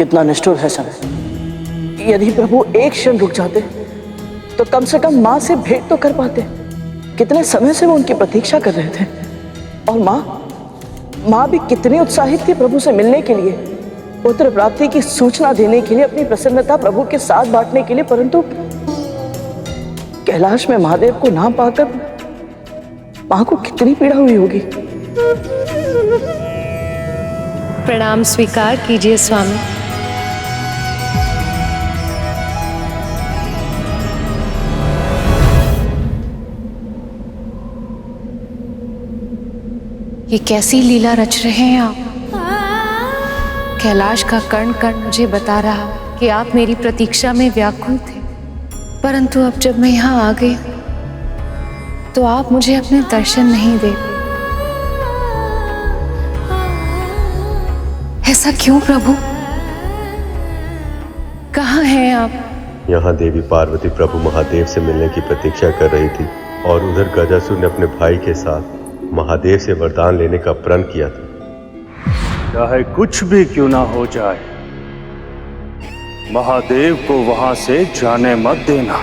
कितना निष्ठुर है समय। यदि प्रभु एक क्षण रुक जाते तो कम से कम माँ से भेंट तो कर पाते। कितने समय से वो उनकी प्रतीक्षा कर रहे थे। और माँ भी कितनी उत्साहित थी प्रभु से मिलने के लिए, पुत्र प्राप्ति की सूचना देने के लिए, अपनी प्रसन्नता प्रभु के साथ बांटने के लिए। परंतु कैलाश में महादेव को ना पाकर माँ को कितनी पीड़ा हुई होगी। प्रणाम स्वीकार कीजिए स्वामी। ये कैसी लीला रच रहे हैं आप। कैलाश का कण कण मुझे बता रहा कि आप मेरी प्रतीक्षा में व्याकुल थे, परंतु अब जब मैं यहाँ आ गई तो आप मुझे अपने दर्शन नहीं दे। ऐसा क्यों प्रभु? कहाँ हैं आप? यहाँ देवी पार्वती प्रभु महादेव से मिलने की प्रतीक्षा कर रही थी और उधर गजासुर ने अपने भाई के साथ महादेव से वरदान लेने का प्रण किया था। चाहे कुछ भी क्यों ना हो जाए, महादेव को वहां से जाने मत देना।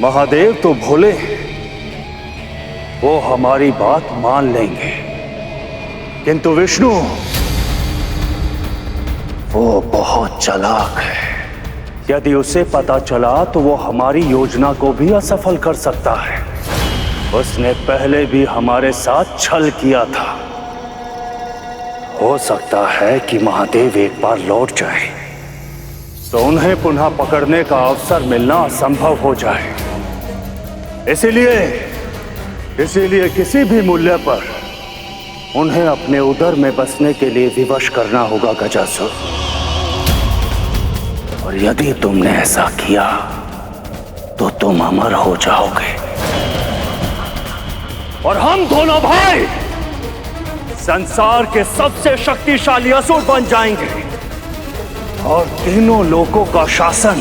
महादेव तो भोले, वो हमारी बात मान लेंगे, किंतु विष्णु वो बहुत चालाक है। यदि उसे पता चला तो वो हमारी योजना को भी असफल कर सकता है। उसने पहले भी हमारे साथ छल किया था। हो सकता है कि महादेव एक बार लौट जाए तो उन्हें पुनः पकड़ने का अवसर मिलना असंभव हो जाए। इसीलिए किसी भी मूल्य पर उन्हें अपने उदर में बसने के लिए विवश करना होगा गजासुर। और यदि तुमने ऐसा किया तो तुम अमर हो जाओगे और हम दोनों भाई संसार के सबसे शक्तिशाली असुर बन जाएंगे और तीनों लोकों का शासन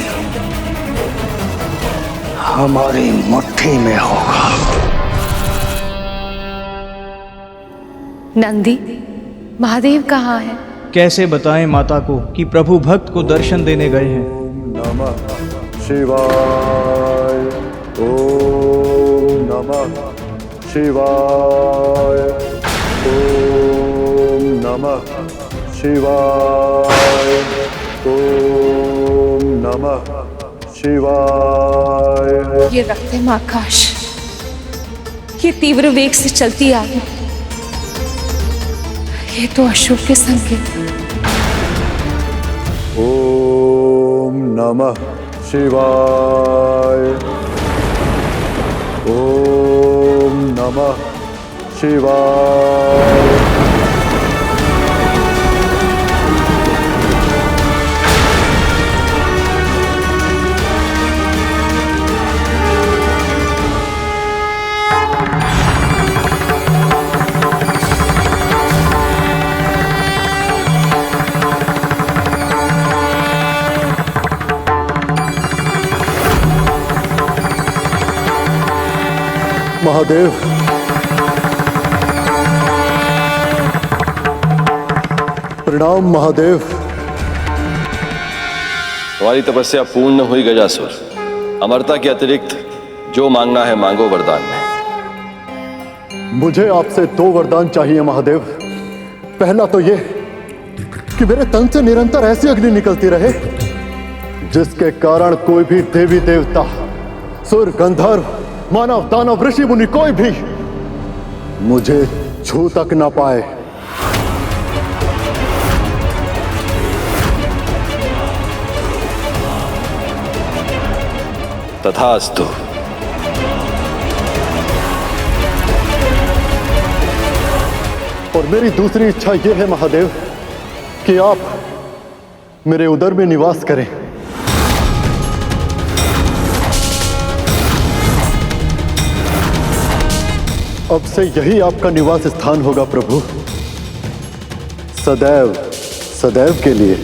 हमारी मुट्ठी में होगा। नंदी, महादेव कहाँ है? कैसे बताएं माता को कि प्रभु भक्त को दर्शन देने गए हैं। नमः शिवाय, ओम नमः शिवाय, ओम नमः शिवाय, ओम नमः शिवाय। ये रक्तम आकाश, ये तीव्र वेग से चलती आ रही, ये तो अशुभ के संकेत। ओम नमः शिवाय, ओम नमः शिवाय। महादेव, प्रणाम महादेव। तुम्हारी तपस्या पूर्ण हुई गजासुर। अमरता के अतिरिक्त जो मांगना है मांगो वरदान में। मुझे आपसे 2 वरदान चाहिए महादेव। पहला तो ये कि मेरे तन से निरंतर ऐसी अग्नि निकलती रहे जिसके कारण कोई भी देवी देवता, सुर, गंधर्व, मानव, दानव, ऋषि मुनि कोई भी मुझे छू तक ना पाए। तथास्तु। और मेरी दूसरी इच्छा यह है महादेव कि आप मेरे उदर में निवास करें। अब से यही आपका निवास स्थान होगा प्रभु, सदैव सदैव के लिए।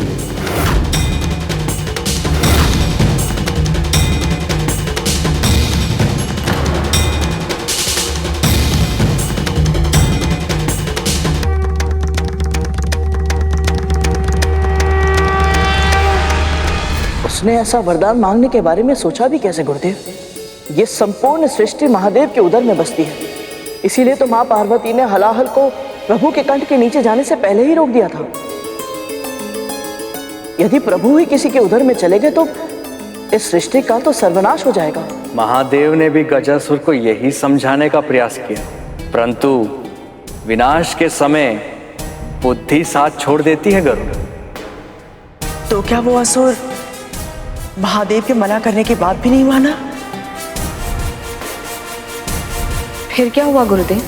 मुझने ऐसा वरदान मांगने के बारे में सोचा भी कैसे गुरुदेव? ये संपूर्ण सृष्टि महादेव के उदर में बसती है, इसीलिए तो माँ पार्वती ने हलाहल को प्रभु के कंठ के नीचे जाने से पहले ही रोक दिया था। यदि प्रभु ही किसी के उदर में चले गए तो इस सृष्टि का तो सर्वनाश हो जाएगा। महादेव ने भी गजासुर को यही समझाने का प्रयास किया, परंतु विनाश के समय बुद्धि साथ छोड़ देती है गरुड़। तो क्या वो असुर महादेव के मना करने के बाद भी नहीं माना? फिर क्या हुआ गुरुदेव?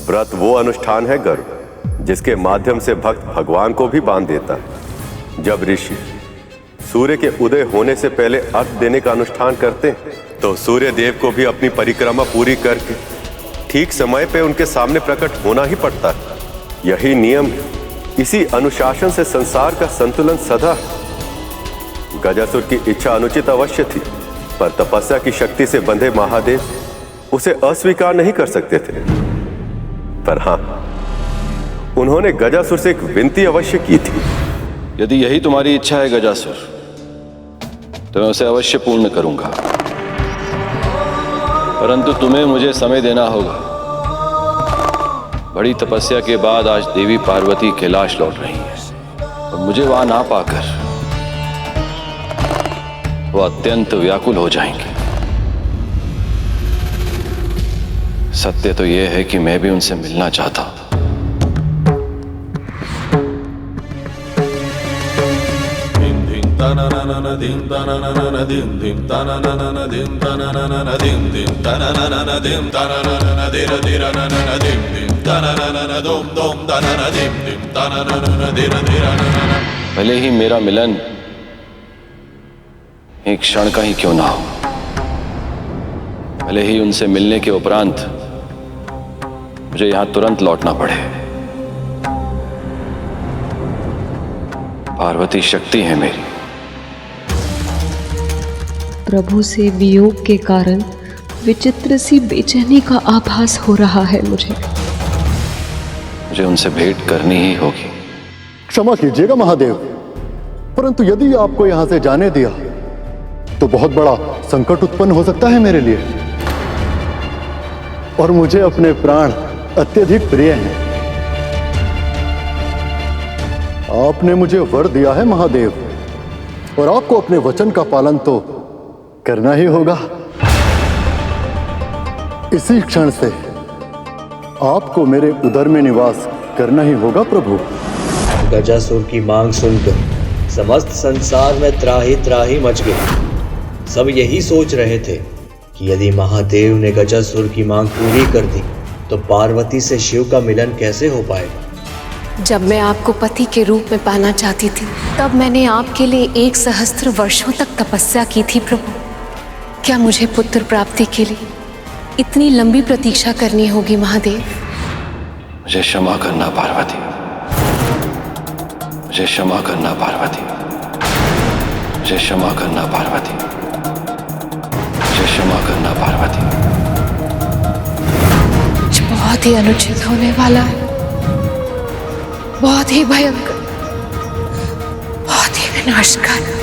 व्रत वो अनुष्ठान है गरुड़ जिसके माध्यम से भक्त भगवान को भी बांध देता है। जब ऋषि सूर्य के उदय होने से पहले अर्घ देने का अनुष्ठान करते हैं तो सूर्य देव को भी अपनी परिक्रमा पूरी करके ठीक समय पे उनके सामने प्रकट होना ही पड़ता है। यही नियम है। इसी अनुशासन से संसार का संतुलन सदा है। गजासुर की इच्छा अनुचित अवश्य थी, पर तपस्या की शक्ति से बंधे महादेव उसे अस्वीकार नहीं कर सकते थे। पर हां, उन्होंने गजासुर से एक विनती अवश्य की थी। यदि यही तुम्हारी इच्छा है गजासुर, तो मैं उसे अवश्य पूर्ण करूंगा, परंतु तुम्हें मुझे समय देना होगा। बड़ी तपस्या के बाद आज देवी पार्वती कैलाश लौट रही है और मुझे वहां ना पाकर वो अत्यंत व्याकुल हो जाएंगे। सत्य तो यह है कि मैं भी उनसे मिलना चाहता हूं। भले ही मेरा मिलन एक क्षण का ही क्यों ना हो, भले ही उनसे मिलने के उपरांत मुझे यहां तुरंत लौटना पड़े। पार्वती शक्ति है मेरी। प्रभु से वियोग के कारण विचित्र सी बेचैनी का आभास हो रहा है मुझे उनसे भेंट करनी ही होगी। क्षमा कीजिएगा महादेव, परंतु यदि आपको यहां से जाने दिया तो बहुत बड़ा संकट उत्पन्न हो सकता है मेरे लिए, और मुझे अपने प्राण अत्यधिक प्रिय हैं। आपने मुझे वर दिया है महादेव, और आपको अपने वचन का पालन तो करना ही होगा। इसी क्षण से आपको मेरे उदर में निवास करना ही होगा प्रभु। गजासुर की मांग सुनकर समस्त संसार में त्राही त्राही मच गई। सब यही सोच रहे थे कि यदि महादेव ने गजासुर की मांग पूरी कर दी तो पार्वती से शिव का मिलन कैसे हो पाएगा। जब मैं आपको पति के रूप में पाना चाहती थी, तब मैंने आपके लिए 1 सहस्त्र वर्षों तक तपस्या की थी प्रभु। क्या मुझे पुत्र प्राप्ति के लिए इतनी लंबी प्रतीक्षा करनी होगी महादेव? मुझे क्षमा करना पार्वती, मुझे क्षमा करना पार्वती, मुझे क्षमा करना पार्वती, मुझे क्षमा करना पार्वती। कुछ बहुत ही अनुचित होने वाला है, बहुत ही भयंकर, बहुत ही विनाशकारी।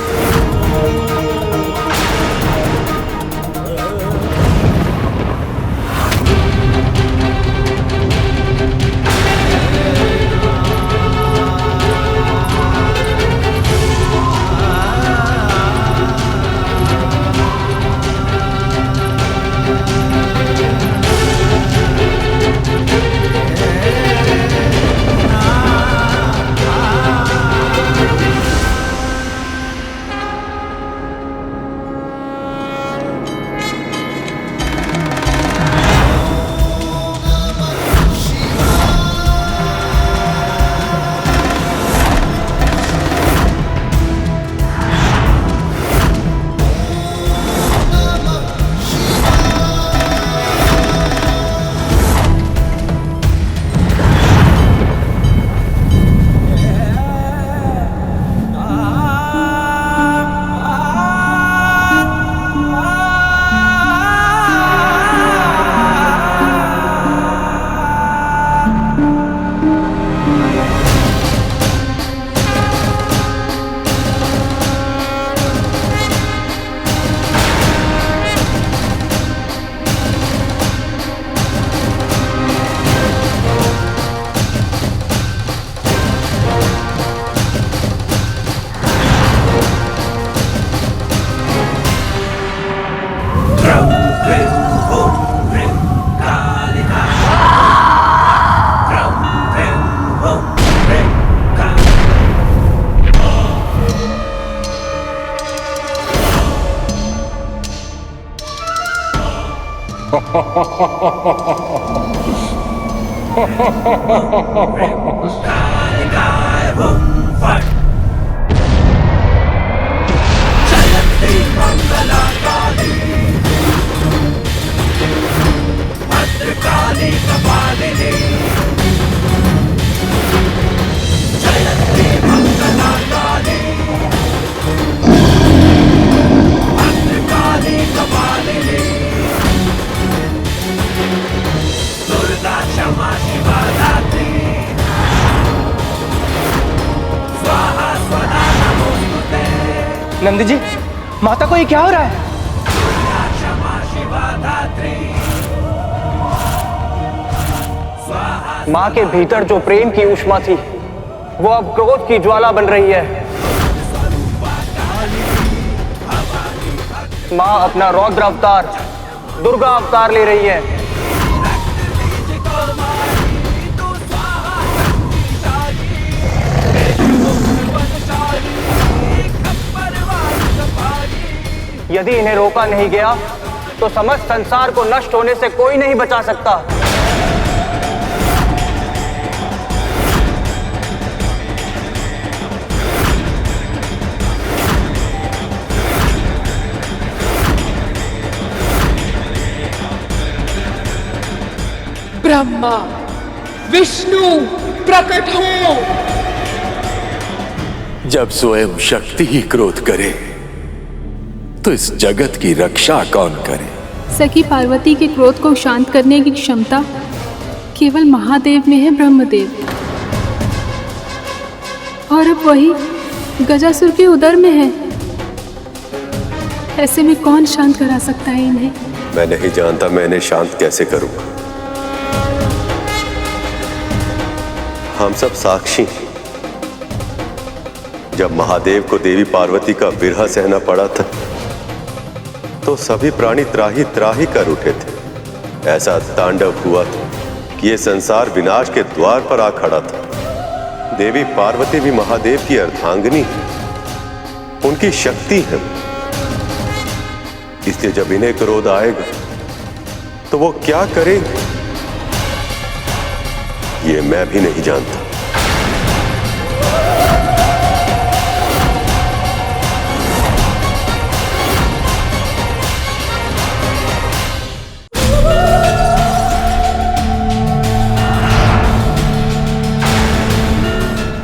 नंदी जी, माता को ये क्या हो रहा है? माँ के भीतर जो प्रेम की ऊष्मा थी वो अब क्रोध की ज्वाला बन रही है। माँ अपना रौद्र अवतार, दुर्गा अवतार ले रही है। यदि इन्हें रोका नहीं गया तो समस्त संसार को नष्ट होने से कोई नहीं बचा सकता। ब्रह्मा, विष्णु प्रकट हो। जब स्वयं शक्ति ही क्रोध करे तो इस जगत की रक्षा कौन करे? सखी पार्वती के क्रोध को शांत करने की क्षमता केवल महादेव में है, ब्रह्मदेव। और अब वही गजासुर के उदर में है। ऐसे में कौन शांत करा सकता है इन्हें? मैं नहीं जानता मैं इन्हें शांत कैसे करूं। हम सब साक्षी हैं। जब महादेव को देवी पार्वती का विरह सहना पड़ा था तो सभी प्राणी त्राही त्राही कर उठे थे। ऐसा तांडव हुआ था कि यह संसार विनाश के द्वार पर आ खड़ा था। देवी पार्वती भी महादेव की अर्धांगिनी है, उनकी शक्ति है। इसलिए जब इन्हें क्रोध आएगा तो वो क्या करेंगे ये मैं भी नहीं जानता।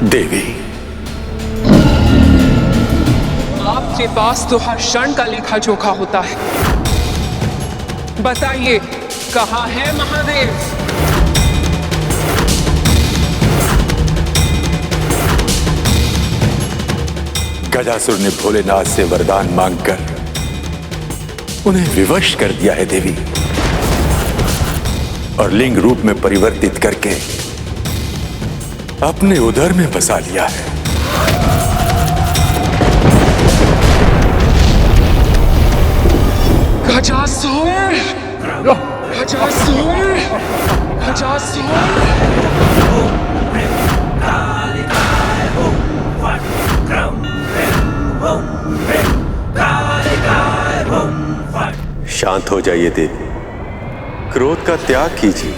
देवी, आपके पास तो हर क्षण का लेखा जोखा होता है। बताइए, कहाँ है महादेव? गजासुर ने भोलेनाथ से वरदान मांगकर उन्हें विवश कर दिया है देवी, और लिंग रूप में परिवर्तित करके अपने उदर में बसा लिया है। गजासुर! गजासुर! गजासुर! शांत हो जाइए देवी, क्रोध का त्याग कीजिए।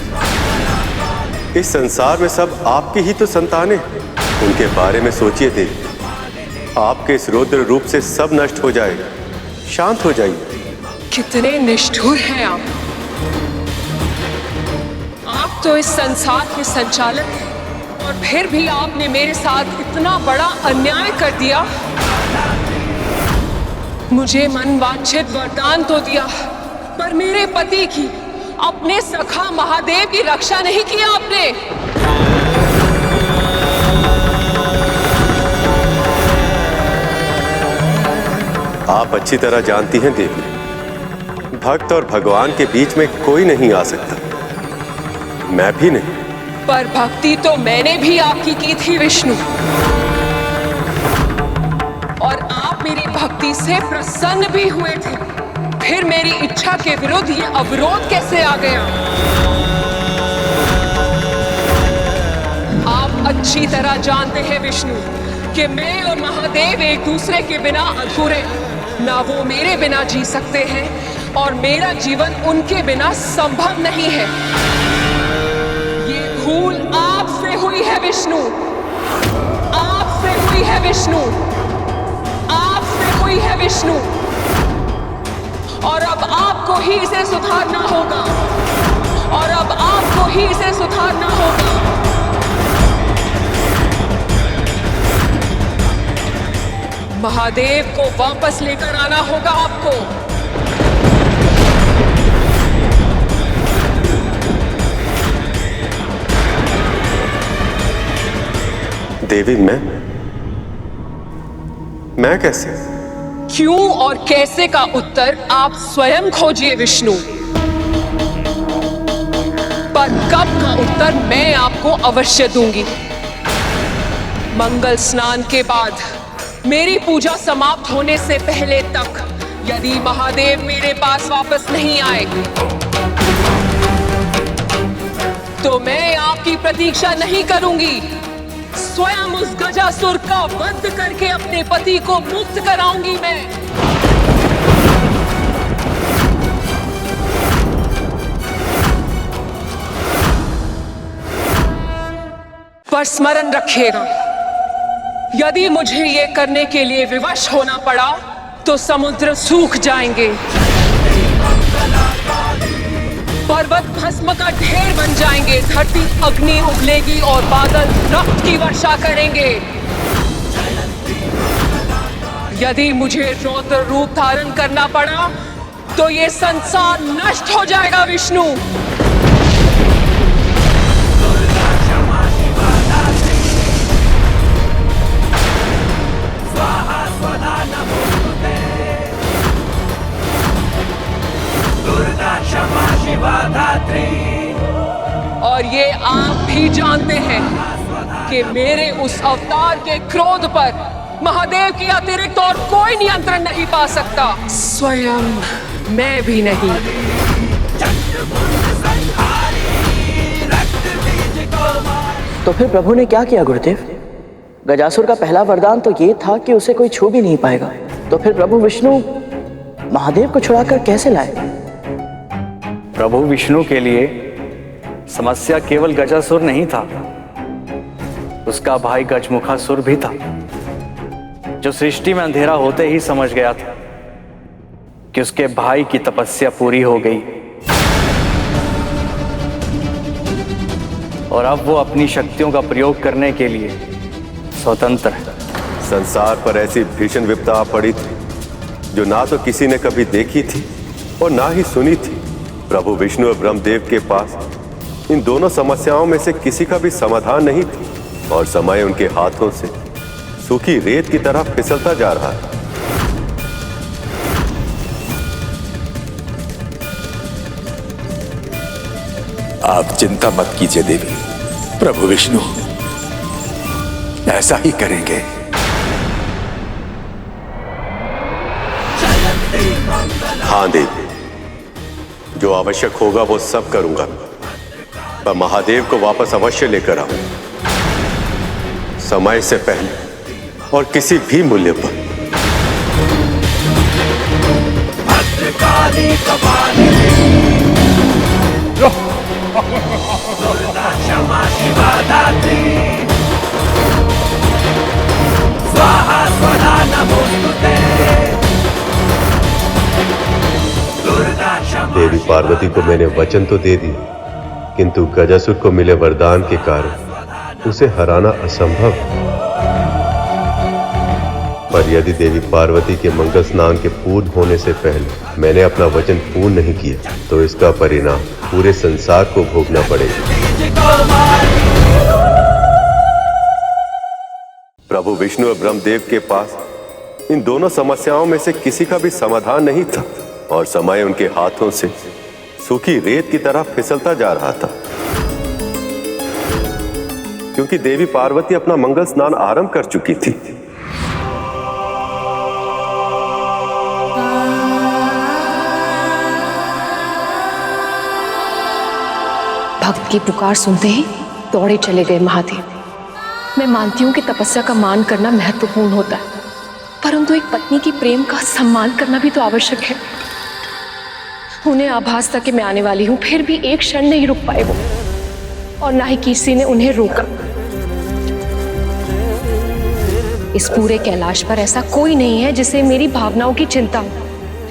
इस संसार में सब आपकी ही तो संतानें, उनके बारे में सोचिए देवी। आपके इस रौद्र रूप से सब नष्ट हो जाएगा। शांत हो जाइए। कितने निष्ठुर हैं आप! आप तो इस संसार के संचालक हैं और फिर भी आपने मेरे साथ इतना बड़ा अन्याय कर दिया। मुझे मनवांछित वरदान तो दिया, पर मेरे पति की, अपने सखा महादेव की रक्षा नहीं की आपने। आप अच्छी तरह जानती हैं देवी, भक्त और भगवान के बीच में कोई नहीं आ सकता, मैं भी नहीं। पर भक्ति तो मैंने भी आपकी की थी विष्णु, और आप मेरी भक्ति से प्रसन्न भी हुए थे। फिर मेरी इच्छा के विरुद्ध ये अवरोध कैसे आ गया? आप अच्छी तरह जानते हैं विष्णु कि मैं और महादेव एक दूसरे के बिना अधूरे। ना वो मेरे बिना जी सकते हैं और मेरा जीवन उनके बिना संभव नहीं है। ये भूल आपसे हुई है विष्णु, आपसे हुई है विष्णु, आपसे हुई है विष्णु, और अब आपको ही इसे सुधारना होगा, और अब आपको ही इसे सुधारना होगा। महादेव को वापस लेकर आना होगा आपको। देवी, मैं कैसे? क्यों और कैसे का उत्तर आप स्वयं खोजिए विष्णु, पर कब का उत्तर मैं आपको अवश्य दूंगी। मंगल स्नान के बाद मेरी पूजा समाप्त होने से पहले तक यदि महादेव मेरे पास वापस नहीं आए तो मैं आपकी प्रतीक्षा नहीं करूंगी। स्वयं उस गजासुर का वध करके अपने पति को मुक्त कराऊंगी मैं। पर स्मरण रखिएगा, यदि मुझे ये करने के लिए विवश होना पड़ा तो समुद्र सूख जाएंगे, पर्वत भस्म का ढेर बन जाएंगे, धरती अग्नि उगलेगी और बादल रक्त की वर्षा करेंगे। यदि मुझे रौद्र रूप धारण करना पड़ा तो ये संसार नष्ट हो जाएगा विष्णु। और ये आप भी जानते हैं कि मेरे उस अवतार के क्रोध पर महादेव के अतिरिक्त और कोई नियंत्रण नहीं पा सकता, स्वयं मैं भी नहीं। तो फिर प्रभु ने क्या किया गुरुदेव? गजासुर का पहला वरदान तो ये था कि उसे कोई छू भी नहीं पाएगा। तो फिर प्रभु विष्णु महादेव को छुड़ाकर कैसे लाए? प्रभु विष्णु के लिए समस्या केवल गजासुर नहीं था, उसका भाई गजमुखासुर भी था, जो सृष्टि में अंधेरा होते ही समझ गया था कि उसके भाई की तपस्या पूरी हो गई और अब वो अपनी शक्तियों का प्रयोग करने के लिए स्वतंत्र है। संसार पर ऐसी भीषण विपदा आ पड़ी थी जो ना तो किसी ने कभी देखी थी और ना ही सुनी थी। प्रभु विष्णु और ब्रह्मदेव के पास इन दोनों समस्याओं में से किसी का भी समाधान नहीं था और समय उनके हाथों से सूखी रेत की तरह फिसलता जा रहा है। आप चिंता मत कीजिए देवी, प्रभु विष्णु ऐसा ही करेंगे। हाँ देवी, जो आवश्यक होगा वो सब करूंगा, पर महादेव को वापस अवश्य लेकर आऊं, समय से पहले और किसी भी मूल्य पर। भद्रकाली कपाली दुर्गा क्षमा शिवा दात्री स्वाहा स्वधा नमोस्तुते। देवी पार्वती को मैंने वचन तो दे दिया, किंतु गजासुर को मिले वरदान के कारण उसे हराना असंभव। पर यदि देवी पार्वती के मंगल स्नान के पूर्ण होने से पहले मैंने अपना वचन पूर्ण नहीं किया तो इसका परिणाम पूरे संसार को भोगना पड़ेगा। प्रभु विष्णु और ब्रह्मदेव के पास इन दोनों समस्याओं में से किसी का भी समाधान नहीं था और समय उनके हाथों से सूखी रेत की तरह फिसलता जा रहा था, क्योंकि देवी पार्वती अपना मंगल स्नान आरंभ कर चुकी थी। भक्त की पुकार सुनते ही दौड़े चले गए महादेव। मैं मानती हूँ कि तपस्या का मान करना महत्वपूर्ण होता है, परंतु एक पत्नी की प्रेम का सम्मान करना भी तो आवश्यक है। उन्हें आभास था कि मैं आने वाली हूं, फिर भी एक क्षण नहीं रुक पाए वो, और ना ही किसी ने उन्हें रोका। इस पूरे कैलाश पर ऐसा कोई नहीं है जिसे मेरी भावनाओं की चिंता हो,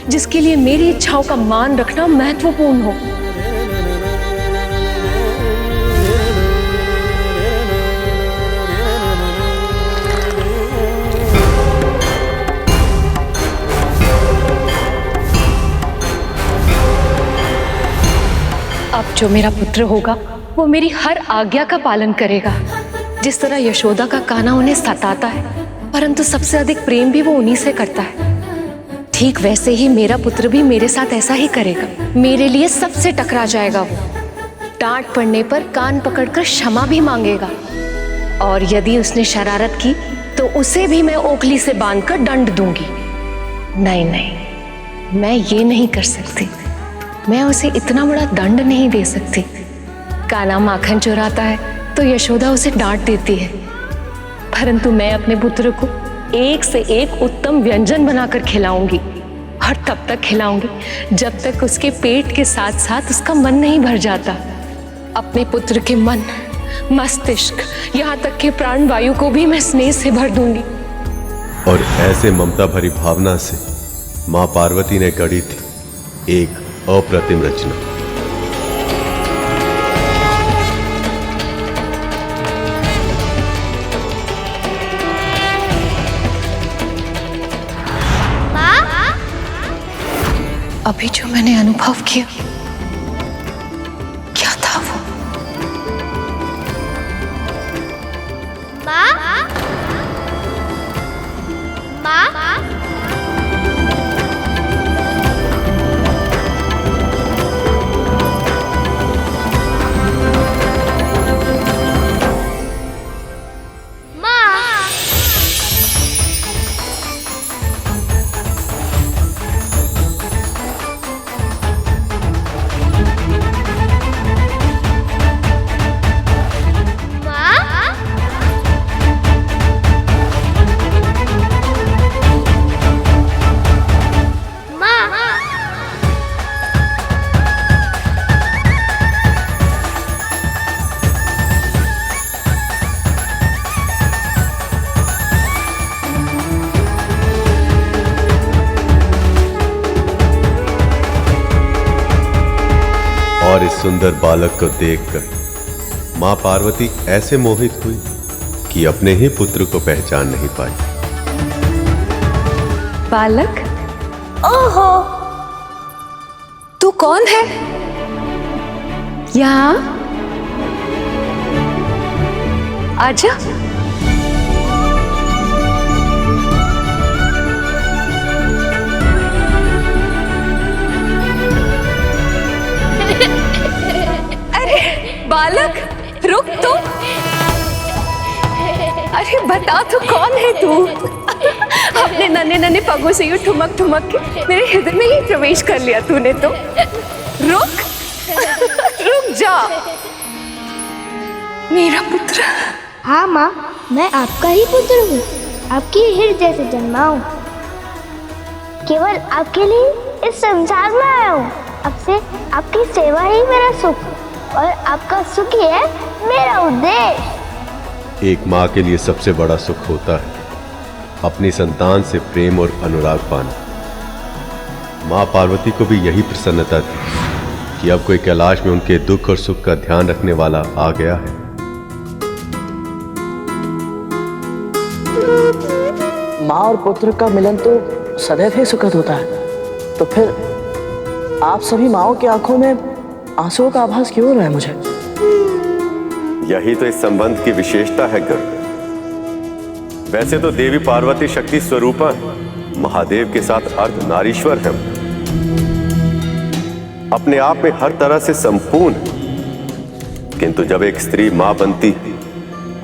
जिसके लिए मेरी इच्छाओं का मान रखना महत्वपूर्ण हो। अब जो मेरा पुत्र होगा वो मेरी हर आज्ञा का पालन करेगा। जिस तरह यशोदा का कान्हा उन्हें सताता है, परंतु सबसे अधिक प्रेम भी वो उन्हीं से करता है, ठीक वैसे ही मेरा पुत्र भी मेरे साथ ऐसा ही करेगा। मेरे लिए सबसे टकरा जाएगा वो, डांट पड़ने पर कान पकड़कर क्षमा भी मांगेगा, और यदि उसने शरारत की तो उसे भी मैं ओखली से बांधकर दंड दूंगी। नहीं नहीं, मैं ये नहीं कर सकती, मैं उसे इतना बड़ा दंड नहीं दे सकती। कान्हा माखन चुराता है तो यशोदा उसे डांट देती है, परंतु मैं अपने पुत्र को एक से एक उत्तम व्यंजन बनाकर खिलाऊंगी, और तब तक खिलाऊंगी जब तक उसके पेट के साथ साथ उसका मन नहीं भर जाता। अपने पुत्र के मन, मस्तिष्क, यहाँ तक कि प्राण वायु को भी मैं स्नेह से भर दूंगी। और ऐसे ममता भरी भावना से मां पार्वती ने गढ़ी थी एक अप्रतिम रचना। अभी जो मैंने अनुभव किया, क्या था वो? माँ? माँ? और इस सुंदर बालक को देखकर मां पार्वती ऐसे मोहित हुई कि अपने ही पुत्र को पहचान नहीं पाई। बालक? ओहो, तू कौन है? यहाँ आजा। बालक रुक तो। अरे बता तू कौन है तू? अपने नन्हे नन्हे पगों से यूं ठुमक ठुमक के मेरे हृदय में ही प्रवेश कर लिया तूने तो। रुक रुक जा मेरा पुत्र। हाँ माँ, मैं आपका ही पुत्र हूँ, आपकी हृदय से जन्मा हूँ, केवल आपके लिए इस संसार में आया हूँ। अब से आपकी सेवा ही मेरा सुख, और आपका सुख ही है मेरा उद्देश्य। एक माँ के लिए सबसे बड़ा सुख होता है अपनी संतान से प्रेम और अनुराग पाना। माँ पार्वती को भी यही प्रसन्नता थी कि अब कोई कैलाश में उनके दुख और सुख का ध्यान रखने वाला आ गया है। माँ और पुत्र का मिलन तो सदैव ही सुखद होता है, तो फिर आप सभी माँओं की आंखों में आंसुओं का आभास क्यों हो रहा है मुझे? यही तो इस संबंध की विशेषता है गर्ग। वैसे तो देवी पार्वती शक्ति स्वरूपा महादेव के साथ अर्ध नारीश्वर है, अपने आप में हर तरह से संपूर्ण, किंतु जब एक स्त्री मां बनती,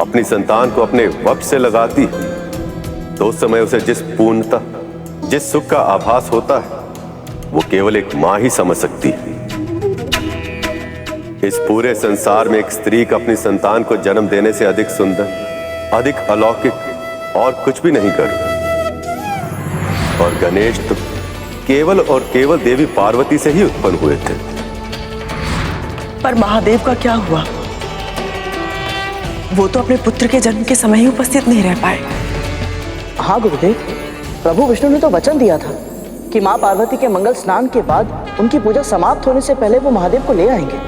अपनी संतान को अपने वश से लगाती, तो उस समय उसे जिस पूर्णता, जिस सुख का आभास होता है, वो केवल एक मां ही समझ सकती है। इस पूरे संसार में एक स्त्री का अपनी संतान को जन्म देने से अधिक सुंदर, अधिक अलौकिक और कुछ भी नहीं कर। और गणेश तो केवल और केवल देवी पार्वती से ही उत्पन्न हुए थे। पर महादेव का क्या हुआ? वो तो अपने पुत्र के जन्म के समय ही उपस्थित नहीं रह पाए। हाँ गुरुदेव, प्रभु विष्णु ने तो वचन दिया था कि माँ पार्वती के मंगल स्नान के बाद उनकी पूजा समाप्त होने से पहले वो महादेव को ले आएंगे।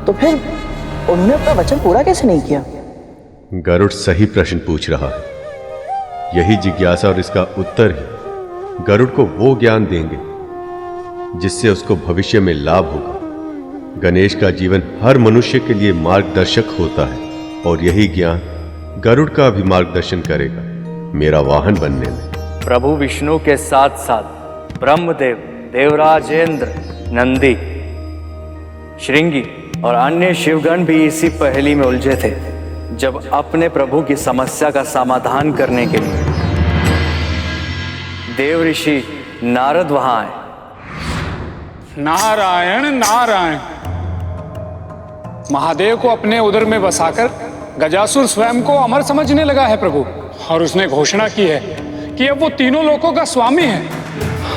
तो फिर उन्होंने अपना वचन पूरा कैसे नहीं किया? गरुड़ सही प्रश्न पूछ रहा है। यही जिज्ञासा और इसका उत्तर ही गरुड़ को वो ज्ञान देंगे जिससे उसको भविष्य में लाभ होगा। गणेश का जीवन हर मनुष्य के लिए मार्गदर्शक होता है और यही ज्ञान गरुड़ का भी मार्गदर्शन करेगा मेरा वाहन बनने में। प्रभु विष्णु के साथ साथ ब्रह्मदेव, देवराजेंद्र, नंदी, श्रृंगी और अन्य शिवगण भी इसी पहेली में उलझे थे जब अपने प्रभु की समस्या का समाधान करने के लिए देव ऋषि नारद वहां आए। नारायण नारायण। महादेव को अपने उदर में बसाकर गजासुर स्वयं को अमर समझने लगा है प्रभु, और उसने घोषणा की है कि अब वो तीनों लोकों का स्वामी है।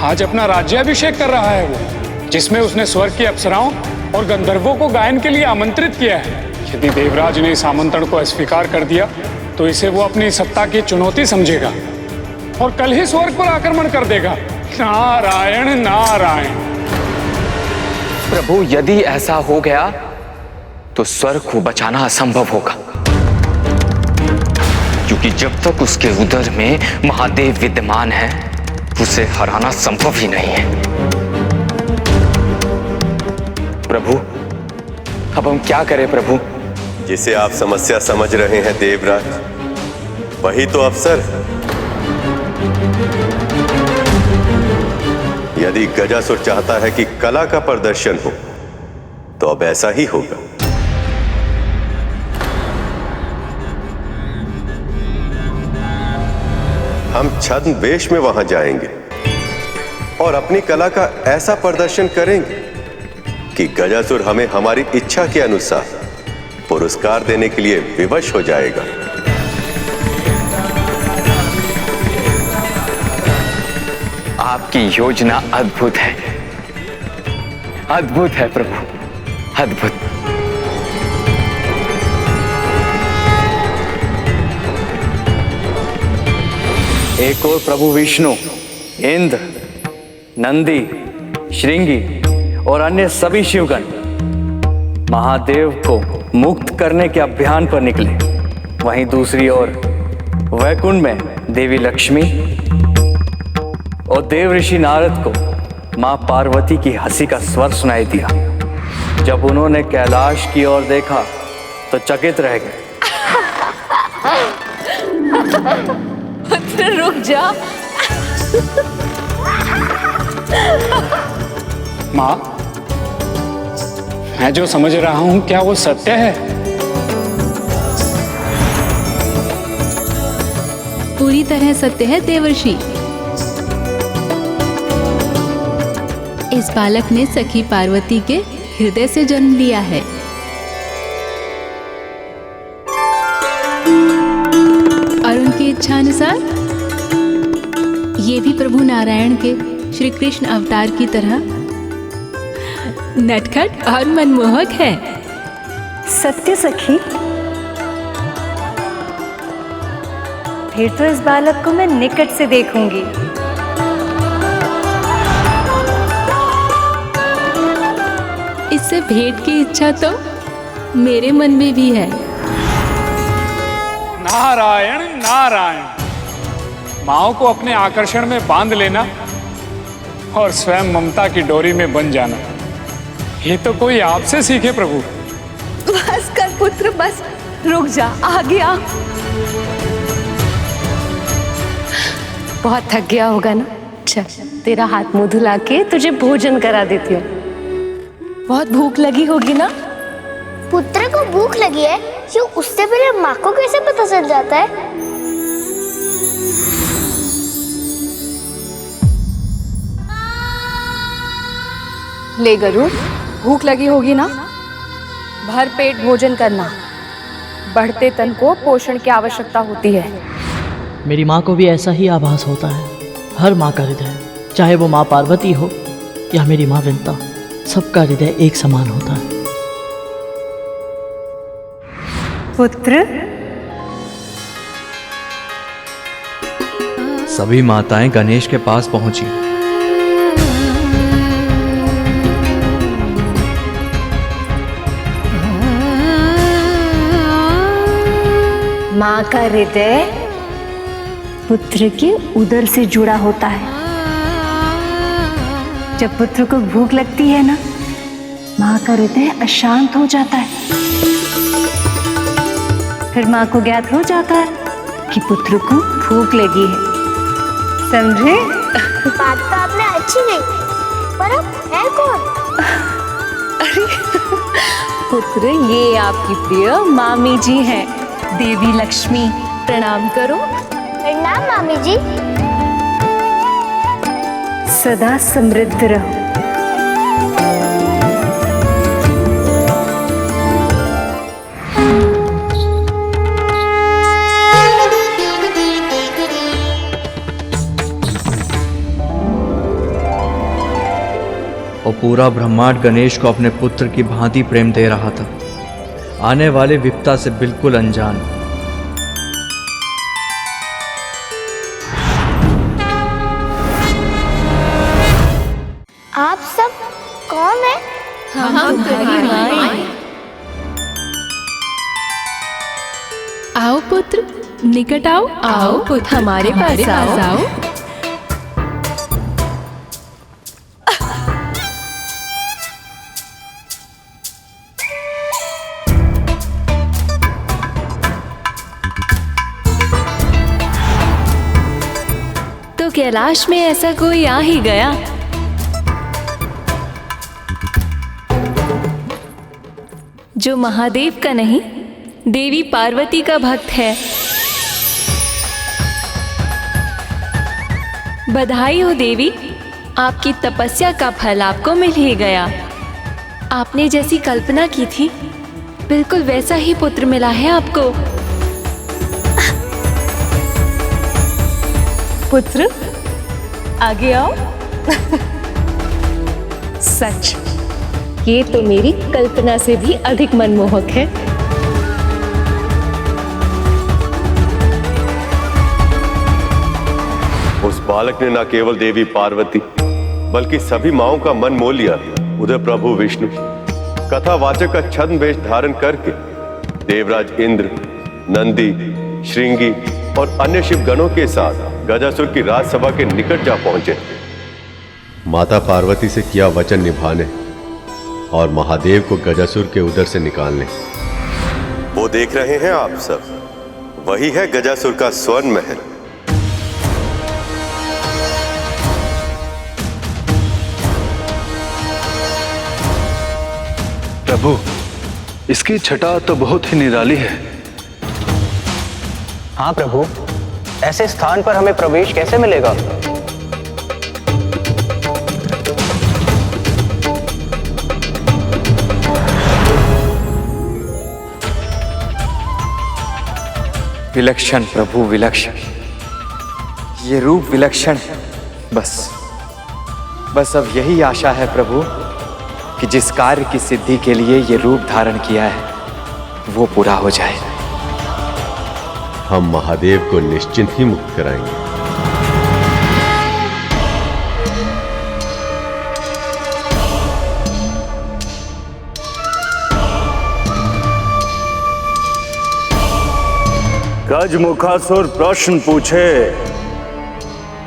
आज अपना राज्याभिषेक कर रहा है वो, जिसमें उसने स्वर्ग की अप्सराओं और गंधर्वों को गायन के लिए आमंत्रित किया है। यदि देवराज ने इस आमंत्रण को अस्वीकार कर दिया तो इसे वो अपनी सत्ता की चुनौती समझेगा और कल ही स्वर्ग पर आक्रमण कर देगा। नारायण नारायण। प्रभु, यदि ऐसा हो गया तो स्वर्ग को बचाना असंभव होगा, क्योंकि जब तक उसके उदर में महादेव विद्यमान है उसे हराना संभव ही नहीं है। प्रभु, अब हम क्या करें प्रभु? जिसे आप समस्या समझ रहे हैं देवराज, वही तो अवसर है। यदि गजासुर चाहता है कि कला का प्रदर्शन हो तो अब ऐसा ही होगा। हम छद्म वेश में वहां जाएंगे और अपनी कला का ऐसा प्रदर्शन करेंगे कि गजासुर हमें हमारी इच्छा के अनुसार पुरस्कार देने के लिए विवश हो जाएगा। आपकी योजना अद्भुत है, अद्भुत है प्रभु, अद्भुत। एक और प्रभु विष्णु, इंद्र, नंदी, श्रृंगी और अन्य सभी शिवगण महादेव को मुक्त करने के अभियान पर निकले। वहीं दूसरी ओर वैकुंठ में देवी लक्ष्मी और देव ऋषि नारद को मां पार्वती की हंसी का स्वर सुनाई दिया। जब उन्होंने कैलाश की ओर देखा तो चकित रह गए। रुक जा। माँ, मैं जो समझ रहा हूं क्या वो सत्य है? पूरी तरह सत्य है देवर्षि। इस बालक ने सखी पार्वती के हृदय से जन्म लिया है। और उनकी इच्छा अनुसार ये भी प्रभु नारायण के श्री कृष्ण अवतार की तरह नटखट और मनमोहक है। सत्य सखी, फिर तो इस बालक को मैं निकट से देखूंगी। इससे भेंट की इच्छा तो मेरे मन में भी है। नारायण नारायण। माओ को अपने आकर्षण में बांध लेना और स्वयं ममता की डोरी में बन जाना, ये तो कोई आपसे सीखे प्रभु। बस कर पुत्र, बस रुक जा, आगे आ। बहुत थक गया होगा ना? चल, तेरा हाथ मुंह धुला के तुझे भोजन करा देती हूँ। बहुत भूख लगी होगी ना? पुत्र को भूख लगी है, क्यों उससे पहले माँ को कैसे पता चल जाता है? ले गरुड़, भूख लगी होगी ना? भर पेट भोजन करना। बढ़ते तन को पोषण की आवश्यकता होती है। मेरी माँ को भी ऐसा ही आभास होता है। हर माँ का हृदय चाहे वो माँ पार्वती हो या मेरी माँ विंता, सबका हृदय एक समान होता है। पुत्र, सभी माताएं गणेश के पास पहुंची। माँ का हृदय पुत्र के उदर से जुड़ा होता है। जब पुत्र को भूख लगती है ना, माँ का हृदय अशांत हो जाता है। फिर माँ को ज्ञात हो जाता है कि पुत्र को भूख लगी है। समझे? बात तो आपने अच्छी नहीं, पर अब है कौन? अरे पुत्र, ये आपकी प्रिय मामी जी हैं, देवी लक्ष्मी। प्रणाम करो। प्रणाम मामी जी। सदा समृद्ध रहो। और पूरा ब्रह्मांड गणेश को अपने पुत्र की भांति प्रेम दे रहा था, आने वाले विपदा से बिल्कुल अनजान। आप सब कौन है? हम तुम्हारी माँ हैं। आओ पुत्र, निकट आओ। आओ पुत्र, हमारे पास आओ। तो कैलाश में ऐसा कोई आ ही गया। जो महादेव का नहीं, देवी पार्वती का भक्त है। बधाई हो देवी, आपकी तपस्या का फल आपको मिल ही गया। आपने जैसी कल्पना की थी, बिल्कुल वैसा ही पुत्र मिला है आपको। पुत्र, आगे आओ। सच, ये तो मेरी कल्पना से भी अधिक मनमोहक है। उस बालक ने न केवल देवी पार्वती बल्कि सभी माओं का मन मोह लिया। उधर प्रभु विष्णु कथावाचक का छद्म वेश धारण करके देवराज इंद्र, नंदी, श्रृंगी और अन्य शिवगणों के साथ गजासुर की राजसभा के निकट जा पहुंचे। माता पार्वती से किया वचन निभाने और महादेव को गजासुर के उदर से निकालने। वो देख रहे हैं आप सब, वही है गजासुर का स्वर्ण महल। प्रभु, इसकी छटा तो बहुत ही निराली है। हाँ प्रभु, ऐसे स्थान पर हमें प्रवेश कैसे मिलेगा? विलक्षण प्रभु, विलक्षण। ये रूप विलक्षण है। बस अब यही आशा है प्रभु कि जिस कार्य की सिद्धि के लिए ये रूप धारण किया है वो पूरा हो जाए। हम महादेव को निश्चिंत ही मुक्त कराएंगे। गजमुखासुर प्रश्न पूछे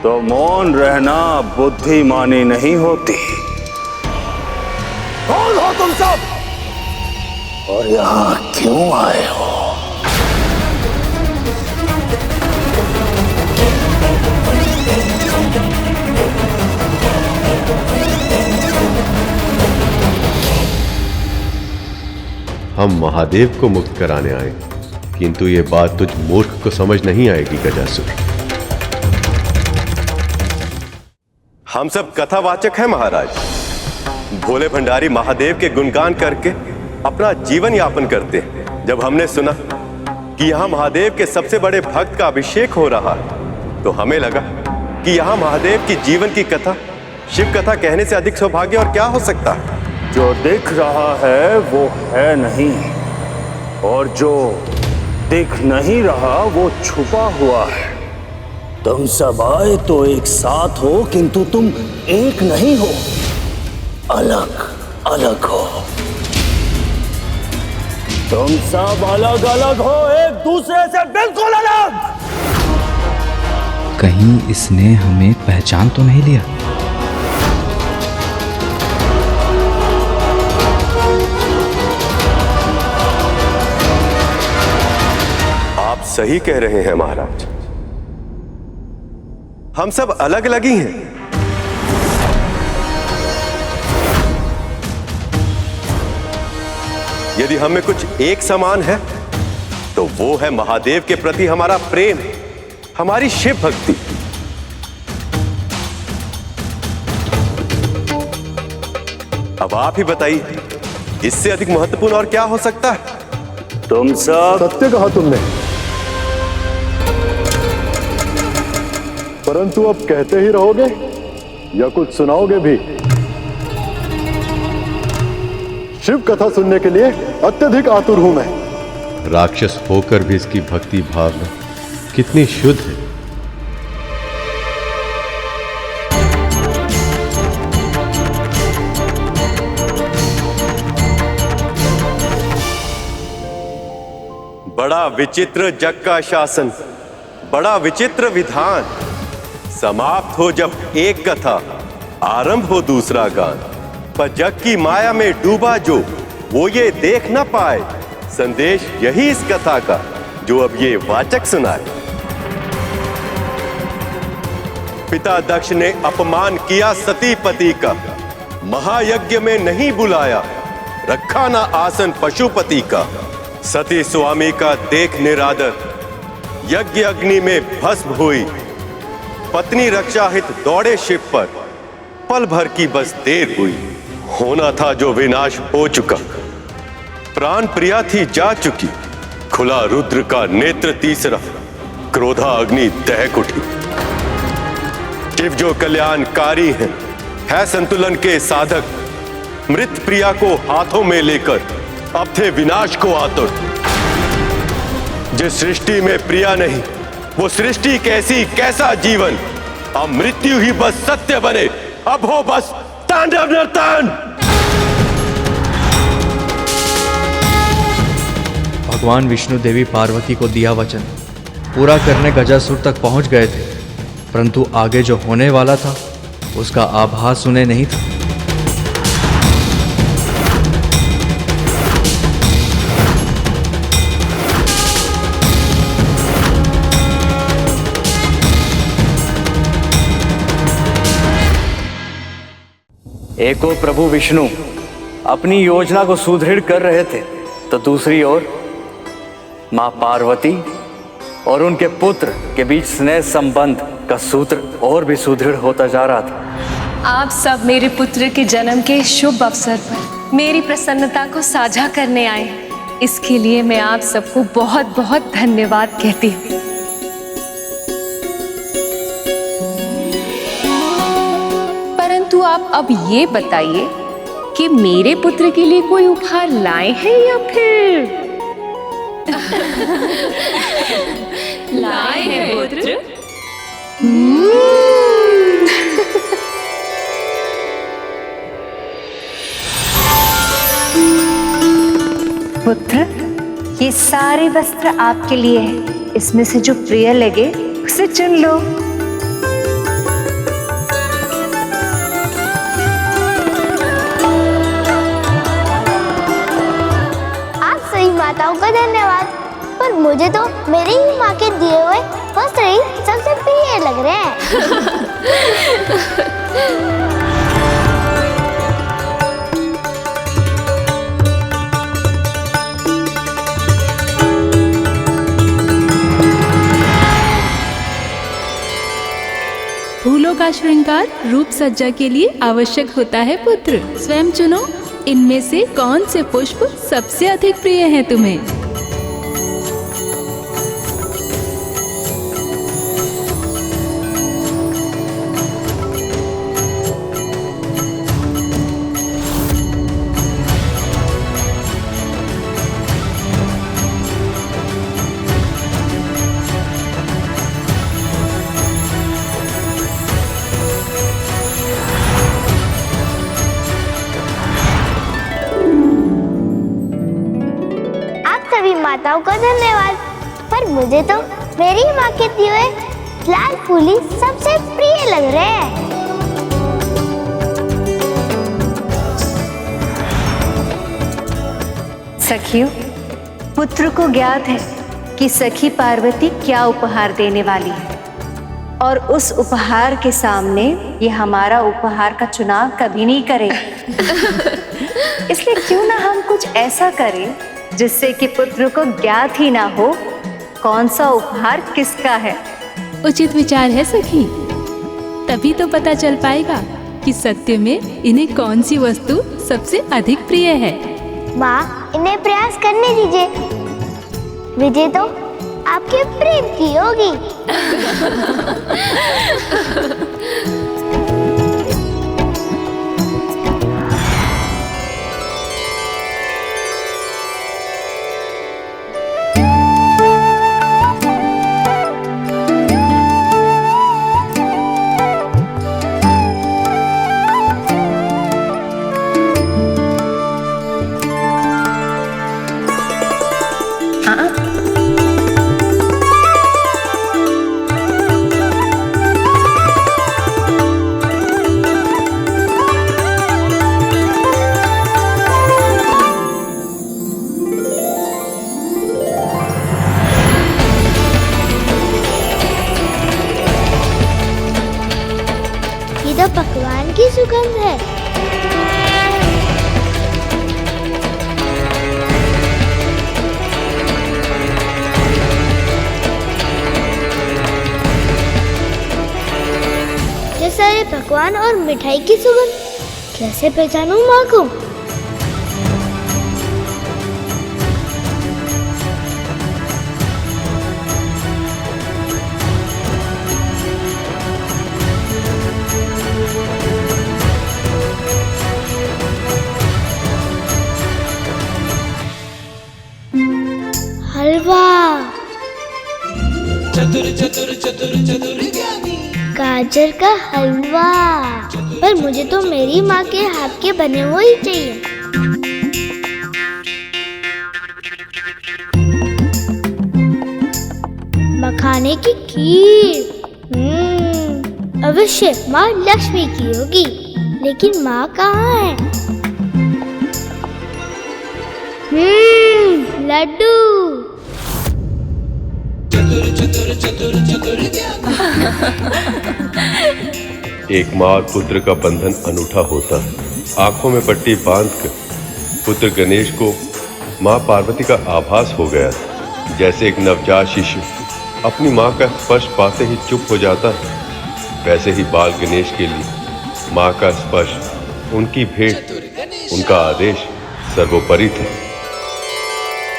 तो मौन रहना बुद्धिमानी नहीं होती। कौन हो तुम सब और यहां क्यों आए हो? हम महादेव को मुक्त कराने आए, किंतु ये बात तुझ मूर्ख को समझ नहीं आएगी गजासुर। हम सब कथावाचक हैं महाराज। भोले भंडारी महादेव के गुणगान करके अपना जीवन यापन करते हैं। जब हमने सुना कि यहां महादेव के सबसे बड़े भक्त का अभिषेक हो रहा है तो हमें लगा कि यहाँ महादेव की जीवन की कथा, शिव कथा कहने से अधिक सौभाग्य और क्या हो सकता है। जो दिख रहा है वो है नहीं, और जो दिख नहीं रहा वो छुपा हुआ है। तुम सब आए तो एक साथ हो, किंतु तुम एक नहीं हो, अलग अलग हो। तुम सब अलग अलग हो, एक दूसरे से बिल्कुल अलग। कहीं इसने हमें पहचान तो नहीं लिया? आप सही कह रहे हैं महाराज, हम सब अलग अलग ही हैं। यदि हमें कुछ एक समान है तो वो है महादेव के प्रति हमारा प्रेम, हमारी शिव भक्ति। अब आप ही बताइए, इससे अधिक महत्वपूर्ण और क्या हो सकता है? तुम सब सत्य कहा तुमने, परंतु अब कहते ही रहोगे या कुछ सुनाओगे भी? शिव कथा सुनने के लिए अत्यधिक आतुर हूं मैं। राक्षस होकर भी इसकी भक्ति भावना कितनी शुद्ध है। बड़ा विचित्र जग का शासन, बड़ा विचित्र विधान। समाप्त हो जब एक कथा, आरंभ हो दूसरा गान। पर जग की माया में डूबा जो, वो ये देख न पाए। संदेश यही इस कथा का, जो अब ये वाचक सुनाए। पिता दक्ष ने अपमान किया सती पति का, महायज्ञ में नहीं बुलाया, रखा ना आसन पशुपति का। सती स्वामी का देख निरादर, यज्ञ अग्नि में भस्म हुई। पत्नी रक्षा हित दौड़े शिव पर, पल भर की बस देर हुई। होना था जो विनाश हो चुका, प्राण प्रिया थी जा चुकी। खुला रुद्र का नेत्र तीसरा, क्रोधा अग्नि दहक उठी। शिव जो कल्याणकारी है संतुलन के साधक। मृत प्रिया को हाथों में लेकर अब थे विनाश को आतुर। जिस सृष्टि में प्रिया नहीं, वो सृष्टि कैसी, कैसा जीवन। अब मृत्यु ही बस सत्य बने, अब हो बस तांडव नर्तन। भगवान विष्णु देवी पार्वती को दिया वचन पूरा करने गजासुर तक पहुंच गए थे, परंतु आगे जो होने वाला था उसका आभास उन्हें नहीं था। एक ओर प्रभु विष्णु अपनी योजना को सुदृढ़ कर रहे थे, तो दूसरी ओर मां पार्वती और उनके पुत्र के बीच स्नेह संबंध का सूत्र और भी सुदृढ़ होता जा रहा था। आप सब मेरे पुत्र के जन्म के शुभ अवसर पर मेरी प्रसन्नता को साझा करने आए हैं। इसके लिए मैं आप सबको बहुत बहुत धन्यवाद कहती हूँ। परंतु आप अब ये बताइए कि मेरे पुत्र के लिए कोई उपहार लाए हैं या फिर लाए हैं पुत्र। पुत्र, ये सारे वस्त्र आपके लिए हैं। इसमें से जो प्रिय लगे उसे चुन लो। आप सही माताओं का धन्यवाद, पर मुझे तो मेरी ही माँ के दिए हुए वस्त्र ही सबसे प्रिय लग रहे हैं। फूलों का श्रृंगार रूप सज्जा के लिए आवश्यक होता है पुत्र। स्वयं चुनो, इनमें से कौन से पुष्प सबसे अधिक प्रिय हैं तुम्हें। मुझे तो मेरी माँ के दिए हुए लाल फूल ही सबसे प्रिय लग रहे हैं। सखियों, पुत्र को ज्ञात है कि सखी पार्वती क्या उपहार देने वाली है, और उस उपहार के सामने ये हमारा उपहार का चुनाव कभी नहीं करेगा। इसलिए क्यों ना हम कुछ ऐसा करें जिससे कि पुत्र को ज्ञात ही ना हो कौन सा उपहार किसका है। उचित विचार है सखी, तभी तो पता चल पाएगा कि सत्य में इन्हें कौन सी वस्तु सबसे अधिक प्रिय है। माँ, इन्हें प्रयास करने दीजिए, विजय तो आपके प्रेम की होगी। ये तो पकवान की सुगंध है। ये सारे पकवान और मिठाई की सुगंध कैसे पहचानूं माँ को? हलवा, चतुर चतुर चतुर चतुर ज्ञानी, गाजर का हलवा, पर मुझे तो मेरी माँ के हाथ के बने हुए ही चाहिए। मखाने की खीर, अवश्य माँ लक्ष्मी की होगी, लेकिन माँ कहाँ है? लड्डू। चतुर चतुर चतुर चतुर ज्ञानी। एक माँ और पुत्र का बंधन अनूठा होता है। आंखों में पट्टी बांधकर पुत्र गणेश को माँ पार्वती का आभास हो गया था। जैसे एक नवजात शिशु अपनी माँ का स्पर्श पाते ही चुप हो जाता है, वैसे ही बाल गणेश के लिए माँ का स्पर्श, उनकी भेंट, उनका आदेश सर्वोपरि था।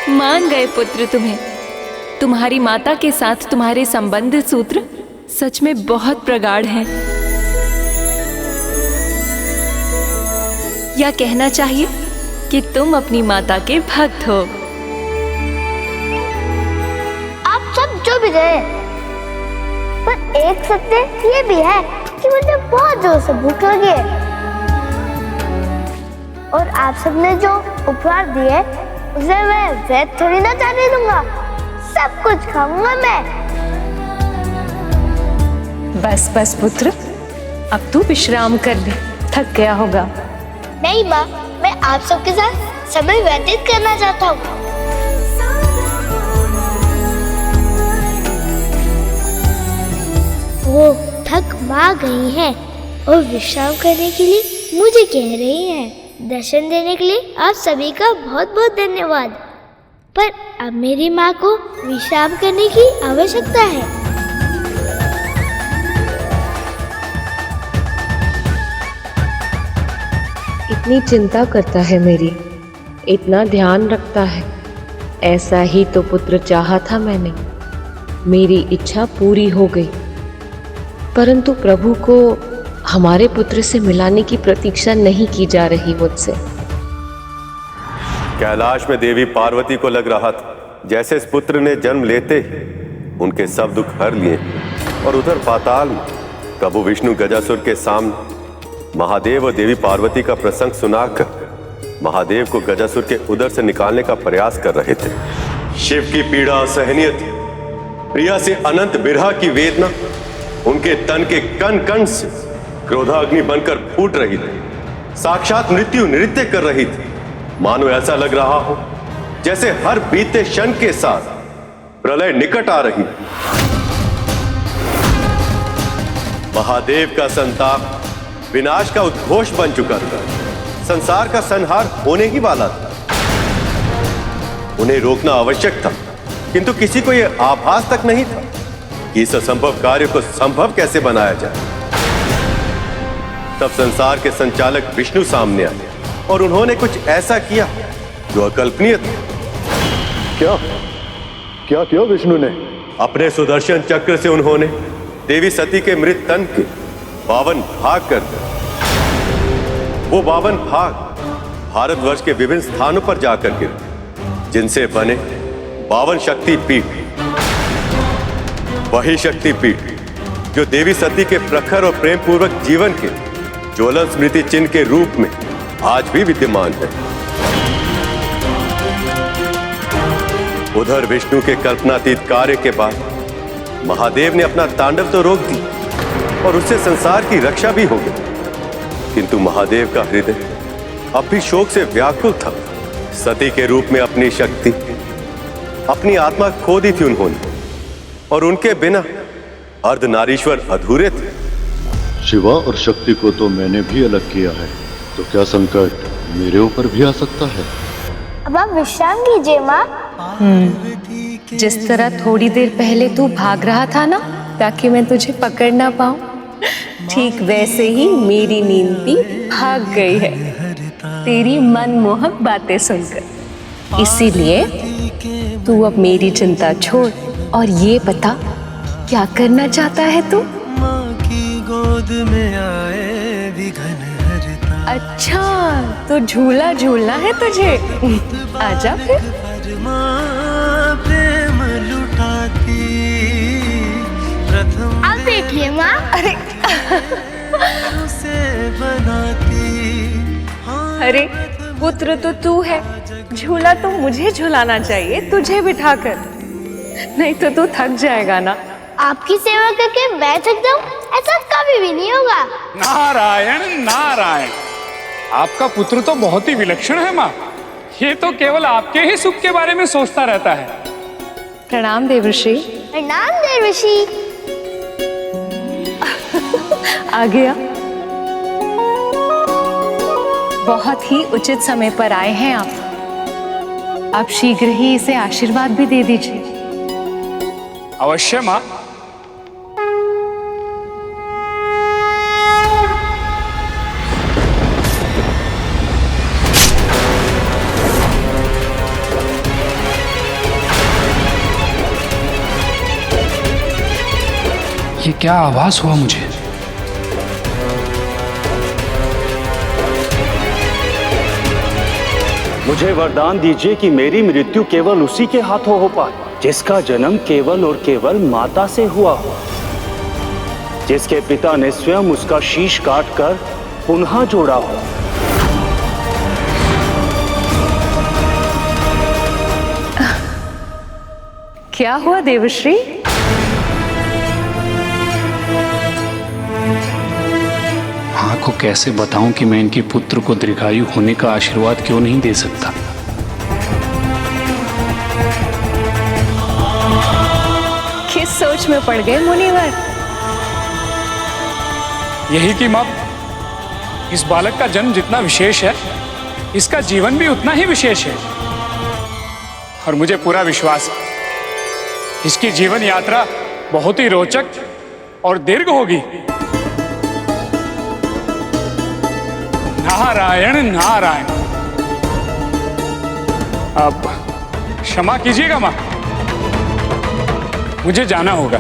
मान गए पुत्र तुम्हें। तुम्हारी माता के साथ तुम्हारे संबंध सूत्र सच में बहुत प्रगाढ़ हैं। या कहना चाहिए कि तुम अपनी माता के भक्त हो। आप सब जो भी गए, पर एक सत्य ये भी है कि मुझे बहुत जोर से भूख लगी है, और आप सबने जो उपहार दिए उसे मैं वैध थोड़ी ना जाने दूंगा। सब कुछ खाऊंगा मैं। बस बस पुत्र, अब तू विश्राम कर ले, थक गया होगा। नहीं माँ, मैं आप सबके साथ समय व्यतीत करना चाहता हूँ। वो थक माँ गई हैं और विश्राम करने के लिए मुझे कह रही हैं। दर्शन देने के लिए आप सभी का बहुत बहुत धन्यवाद, पर अब मेरी माँ को विश्राम करने की आवश्यकता है। इतनी चिंता करता है मेरी, इतना ध्यान रखता है। ऐसा ही तो पुत्र चाहा था मैंने। मेरी इच्छा पूरी हो गई, परंतु प्रभु को हमारे पुत्र से मिलाने की प्रतीक्षा नहीं की जा रही मुझसे। कैलाश में देवी पार्वती को लग रहा था जैसे इस पुत्र ने जन्म लेते ही उनके सब दुख हर लिए, और उधर पाताल में प्रभु विष्णु गजासुर के सामने महादेव और देवी पार्वती का प्रसंग सुनाकर महादेव को गजासुर के उदर से निकालने का प्रयास कर रहे थे। शिव की पीड़ा असहनीय थी, प्रिया से अनंत विरह की वेदना उनके तन के कण कण से क्रोधाग्नि बनकर फूट रही थी। साक्षात मृत्यु नृत्य कर रही थी। मानो ऐसा लग रहा हो जैसे हर बीते क्षण के साथ प्रलय निकट आ रही। महादेव का संताप विनाश का उद्घोष बन चुका था। संसार का संहार होने ही वाला था। उन्हें रोकना आवश्यक था, किंतु किसी को यह आभास तक नहीं था कि इस असंभव कार्य को संभव कैसे बनाया जाए। तब संसार के संचालक विष्णु सामने आए और उन्होंने कुछ ऐसा किया जो अकल्पनीय था। क्या क्या किया विष्णु ने? अपने सुदर्शन चक्र से उन्होंने देवी सती के मृत तन के 52 भाग कर दिए। वो 52 भाग भारतवर्ष के विभिन्न स्थानों पर जाकर गिरे, जिनसे बने 52 शक्ति पीठ। वही शक्ति पीठ जो देवी सती के प्रखर और प्रेम पूर्वक जीवन के ज्वलन स्मृति चिन्ह के रूप में आज भी विद्यमान है। उधर विष्णु के कल्पनातीत कार्य के बाद महादेव ने अपना तांडव तो रोक दिया और उससे संसार की रक्षा भी हो गई, किंतु महादेव का हृदय अब भी शोक से व्याकुल था। सती के रूप में अपनी शक्ति, अपनी आत्मा खो दी थी उन्होंने, और उनके बिना अर्धनारीश्वर अधूरे थे। शिवा और शक्ति को तो मैंने भी अलग किया है, तो क्या संकट मेरे ऊपर भी आ सकता है? अब आप विश्राम कीजिए माँ। जिस तरह थोड़ी देर पहले तू भाग रहा था ना ताकि मैं तुझे पकड़ ना पाऊं, ठीक वैसे ही मेरी नींद भी भाग गई है तेरी मनमोहक बातें सुनकर। इसीलिए तू अब मेरी चिंता छोड़ और ये बता क्या करना चाहता है तू? गोद में आए विघन हरता। अच्छा, तो झूला झूलना है तुझे? आजा फिर। प्रेम लुटाती प्रथम आप बैठिए माँ। अरे उसे बनाती। अरे पुत्र तो तू है, झूला तो मुझे झुलाना चाहिए तुझे बिठाकर, नहीं तो तू थक जाएगा ना। आपकी सेवा करके मैं थक जाऊं, ऐसा कभी भी नहीं होगा। नारायण नारायण, आपका पुत्र तो बहुत ही विलक्षण है माँ। ये तो केवल आपके ही सुख के बारे में सोचता रहता है। प्रणाम देवर्षि। प्रणाम देवर्षि। आ गया। बहुत ही उचित समय पर आए हैं आप। आप शीघ्र ही इसे आशीर्वाद भी दे दीजिए। अवश्य माँ। ये क्या आभास हुआ मुझे? मुझे वरदान दीजिए कि मेरी मृत्यु केवल उसी के हाथों हो पाए जिसका जन्म केवल और केवल माता से हुआ हो, जिसके पिता ने स्वयं उसका शीश काटकर पुनः जोड़ा हो। क्या हुआ देवश्री? माँ को कैसे बताऊं कि मैं इनके पुत्र को दीर्घायु होने का आशीर्वाद क्यों नहीं दे सकता? किस सोच में पड़ गए मुनिवर? यही कि माँ, इस बालक का जन्म जितना विशेष है, इसका जीवन भी उतना ही विशेष है। और मुझे पूरा विश्वास है इसकी जीवन यात्रा बहुत ही रोचक और दीर्घ होगी। नारायण नारायण। अब क्षमा कीजिएगा मां, मुझे जाना होगा।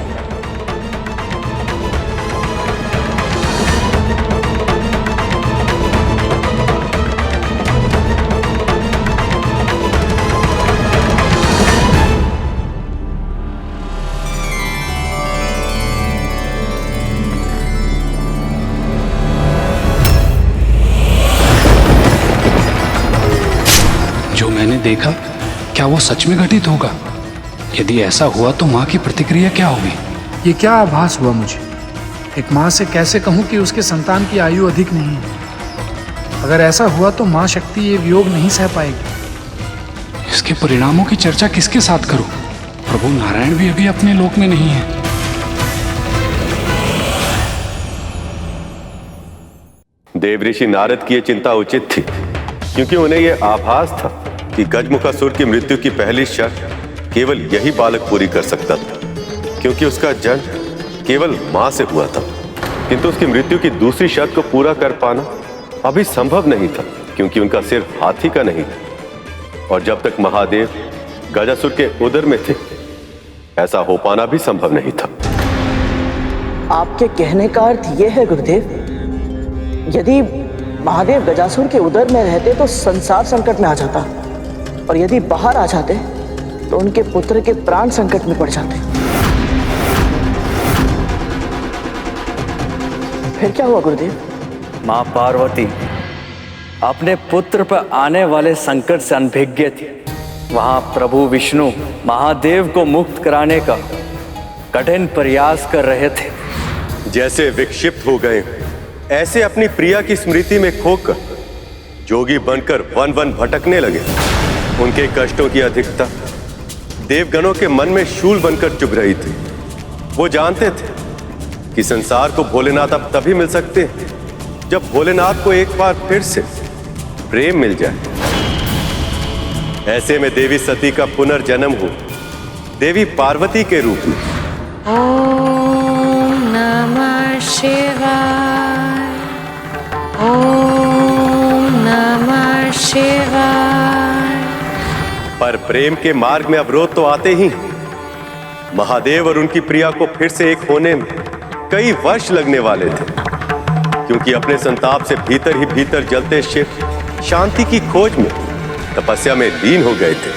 जो मैंने देखा क्या वो सच में घटित होगा? यदि ऐसा हुआ तो माँ की प्रतिक्रिया क्या होगी? ये क्या आभास हुआ मुझे? एक माँ से कैसे कहूँ कि उसके संतान की आयु अधिक नहीं है? अगर ऐसा हुआ तो माँ शक्ति ये वियोग नहीं सह पाएगी। इसके परिणामों की चर्चा किसके साथ करूं? प्रभु नारायण भी अभी अपने लोक में नहीं है। देव ऋषि नारद की यह चिंता उचित थी, क्योंकि उन्हें यह आभास था कि गजमुखासुर की मृत्यु की पहली शर्त केवल यही बालक पूरी कर सकता था, क्योंकि उसका जन्म केवल मां से हुआ था। किंतु उसकी मृत्यु की दूसरी शर्त को पूरा कर पाना अभी संभव नहीं था, क्योंकि उनका सिर हाथी का नहीं था, और जब तक महादेव गजासुर के उदर में थे ऐसा हो पाना भी संभव नहीं था। आपके कहने का अर्थ यह है गुरुदेव, यदि महादेव गजासुर के उदर में रहते तो संसार संकट में आ जाता, और यदि बाहर आ जाते तो उनके पुत्र के प्राण संकट में पड़ जाते। फिर क्या हुआ गुरुदेव? मां पार्वती अपने पुत्र पर आने वाले संकट से अनभिज्ञ थी। वहां प्रभु विष्णु महादेव को मुक्त कराने का कठिन प्रयास कर रहे थे। जैसे विक्षिप्त हो गए ऐसे अपनी प्रिया की स्मृति में खोकर जोगी बनकर वन वन भटकने लगे। उनके कष्टों की अधिकता देवगणों के मन में शूल बनकर चुभ रही थी। वो जानते थे कि संसार को भोलेनाथ अब तभी मिल सकते हैं जब भोलेनाथ को एक बार फिर से प्रेम मिल जाए। ऐसे में देवी सती का पुनर्जन्म हो देवी पार्वती के रूप में। ओम नमः शिवाय, ओम नमः शिवाय। पर प्रेम के मार्ग में अवरोध तो आते ही। महादेव और उनकी प्रिया को फिर से एक होने में कई वर्ष लगने वाले थे, क्योंकि अपने संताप से भीतर ही भीतर जलते शिव शांति की खोज में तपस्या में लीन हो गए थे।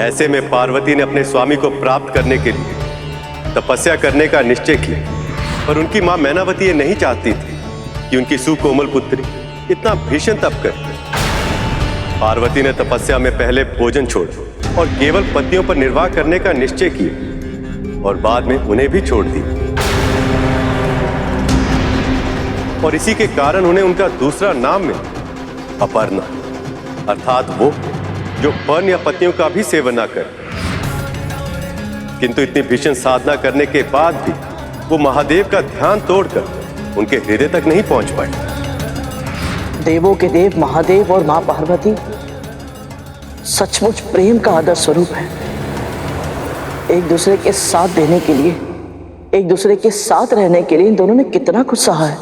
ऐसे में पार्वती ने अपने स्वामी को प्राप्त करने के लिए तपस्या करने का निश्चय किया, पर उनकी मां मैनावती ये नहीं चाहती थी कि उनकी सुकोमल पुत्री इतना भीषण तप करे। पार्वती ने तपस्या में पहले भोजन छोड़ा और केवल पतियों पर निर्वाह करने का निश्चय किया, और बाद में उन्हें भी छोड़ दी। और इसी के कारण उन्हें उनका दूसरा नाम मिला, अपर्णा, अर्थात वो जो पर्ण या पतियों का भी सेवन न करे। किंतु इतनी भीषण साधना करने के बाद भी वो महादेव का ध्यान तोड़कर उनके हृदय तक नहीं पहुंच पाए। देवों के देव महादेव और मां पार्वती सचमुच प्रेम का आदर्श स्वरूप है। एक दूसरे के साथ देने के लिए, एक दूसरे के साथ रहने के लिए इन दोनों ने कितना कुछ सहा है,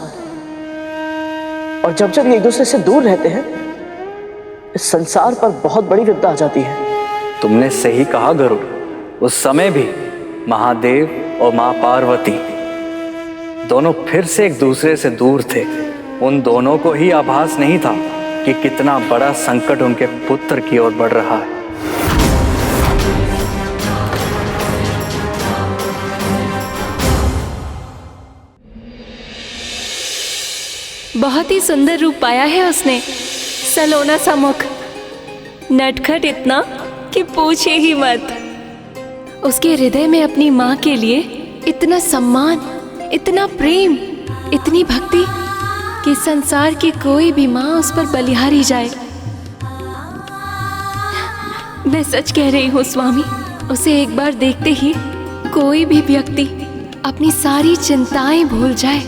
और जब जब एक दूसरे से दूर रहते हैं इस संसार पर बहुत बड़ी विपदा आ जाती है। तुमने सही कहा गरुड़। उस समय भी महादेव और मां पार्वती दोनों फिर से एक दूसरे से दूर थे। उन दोनों को ही आभास नहीं था कि कितना बड़ा संकट उनके पुत्र की ओर बढ़ रहा है। बहुत ही सुंदर रूप पाया है उसने, सलोना सा मुख, नटखट इतना कि पूछे ही मत। उसके हृदय में अपनी माँ के लिए इतना सम्मान, इतना प्रेम, इतनी भक्ति कि संसार की कोई भी माँ उस पर बलिहारी जाए। मैं सच कह रही हूँ स्वामी, उसे एक बार देखते ही कोई भी व्यक्ति अपनी सारी चिंताएं भूल जाए।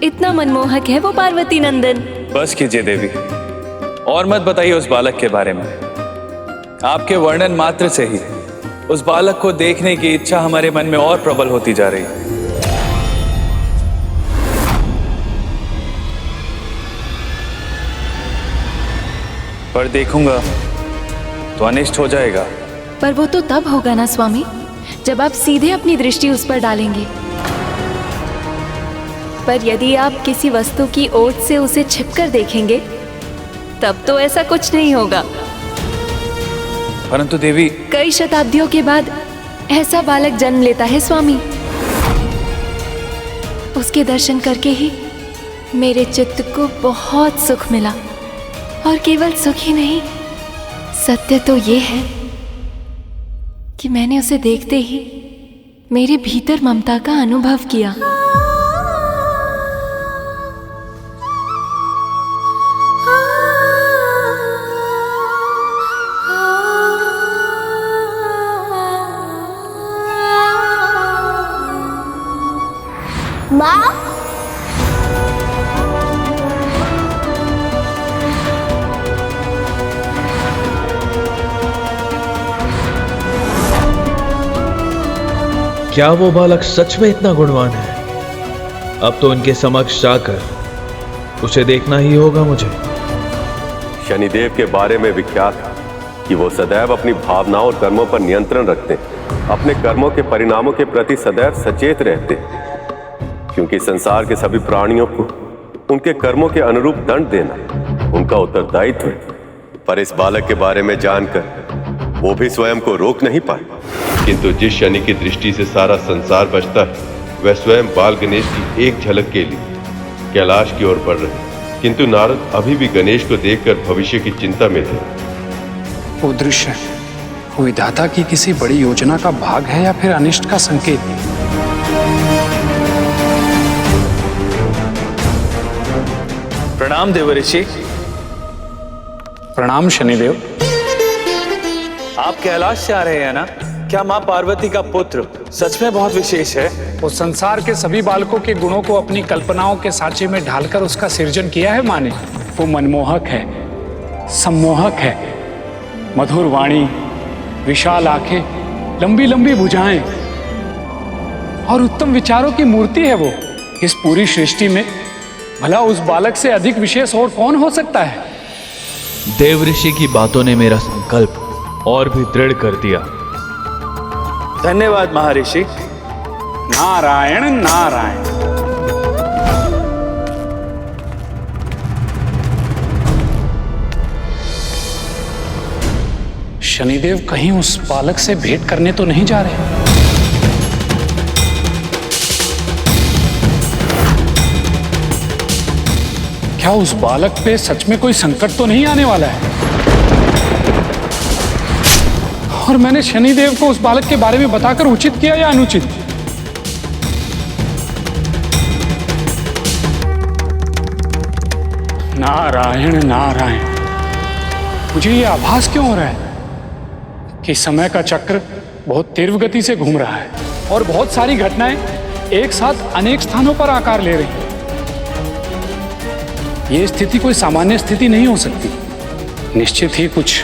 इतना मनमोहक है वो पार्वती नंदन। बस कीजिए देवी, और मत बताइए उस बालक के बारे में। आपके वर्णन मात्र से ही उस बालक को देखने की इच्छा हमारे मन में और प्रबल होती जा रही है। पर देखूंगा तो अनिष्ट हो जाएगा। पर वो तो तब होगा ना स्वामी, जब आप सीधे अपनी दृष्टि उस पर डालेंगे। पर यदि आप किसी वस्तु की ओट से उसे छिपकर देखेंगे तब तो ऐसा कुछ नहीं होगा। परंतु देवी, कई शताब्दियों के बाद ऐसा बालक जन्म लेता है स्वामी। उसके दर्शन करके ही मेरे चित्त को बहुत सुख मिला, और केवल सुख ही नहीं, सत्य तो ये है कि मैंने उसे देखते ही मेरे भीतर ममता का अनुभव किया। माँ, क्या वो बालक सच में इतना गुणवान है? अब तो उनके समक्ष जाकर उसे देखना ही होगा मुझे। शनिदेव के बारे में विख्यात है कि वो सदैव अपनी भावनाओं और कर्मों पर नियंत्रण रखते हैं, अपने कर्मों के परिणामों के प्रति सदैव सचेत रहते हैं, क्योंकि संसार के सभी प्राणियों को उनके कर्मों के अनुरूप दंड देना उनका उत्तरदायित्व है। पर इस बालक के बारे में जानकर वो भी स्वयं को रोक नहीं पाए, किंतु जिस शनि की दृष्टि से सारा संसार बचता है, वह स्वयं बाल गणेश की एक झलक के लिए कैलाश की ओर बढ़ रहे। किंतु नारद अभी भी गणेश को देखकर भविष्य की चिंता में थे। वो दृश्य विधाता की किसी बड़ी योजना का भाग है या फिर अनिष्ट का संकेत? प्रणाम देव ऋषि। प्रणाम शनिदेव। आप कैलाश से आ रहे हैं ना? क्या माँ पार्वती का पुत्र सच में बहुत विशेष है? वो संसार के सभी बालकों के गुणों को अपनी कल्पनाओं के सांचे में ढालकर उसका सृजन किया है माँ ने। वो मनमोहक है, सम्मोहक है, मधुर वाणी, विशाल आंखें, लंबी लंबी भुजाएं और उत्तम विचारों की मूर्ति है वो। इस पूरी सृष्टि में भला उस बालक से अधिक विशेष और कौन हो सकता है? देव ऋषि की बातों ने मेरा संकल्प और भी दृढ़ कर दिया। धन्यवाद महर्षि। नारायण नारायण। शनिदेव कहीं उस बालक से भेंट करने तो नहीं जा रहे? क्या उस बालक पे सच में कोई संकट तो नहीं आने वाला है? और मैंने शनिदेव को उस बालक के बारे में बताकर उचित किया या अनुचित? नारायण नारायण। मुझे ये आभास क्यों हो रहा है कि समय का चक्र बहुत तीव्र गति से घूम रहा है और बहुत सारी घटनाएं एक साथ अनेक स्थानों पर आकार ले रही हैं। ये स्थिति कोई सामान्य स्थिति नहीं हो सकती। निश्चित ही कुछ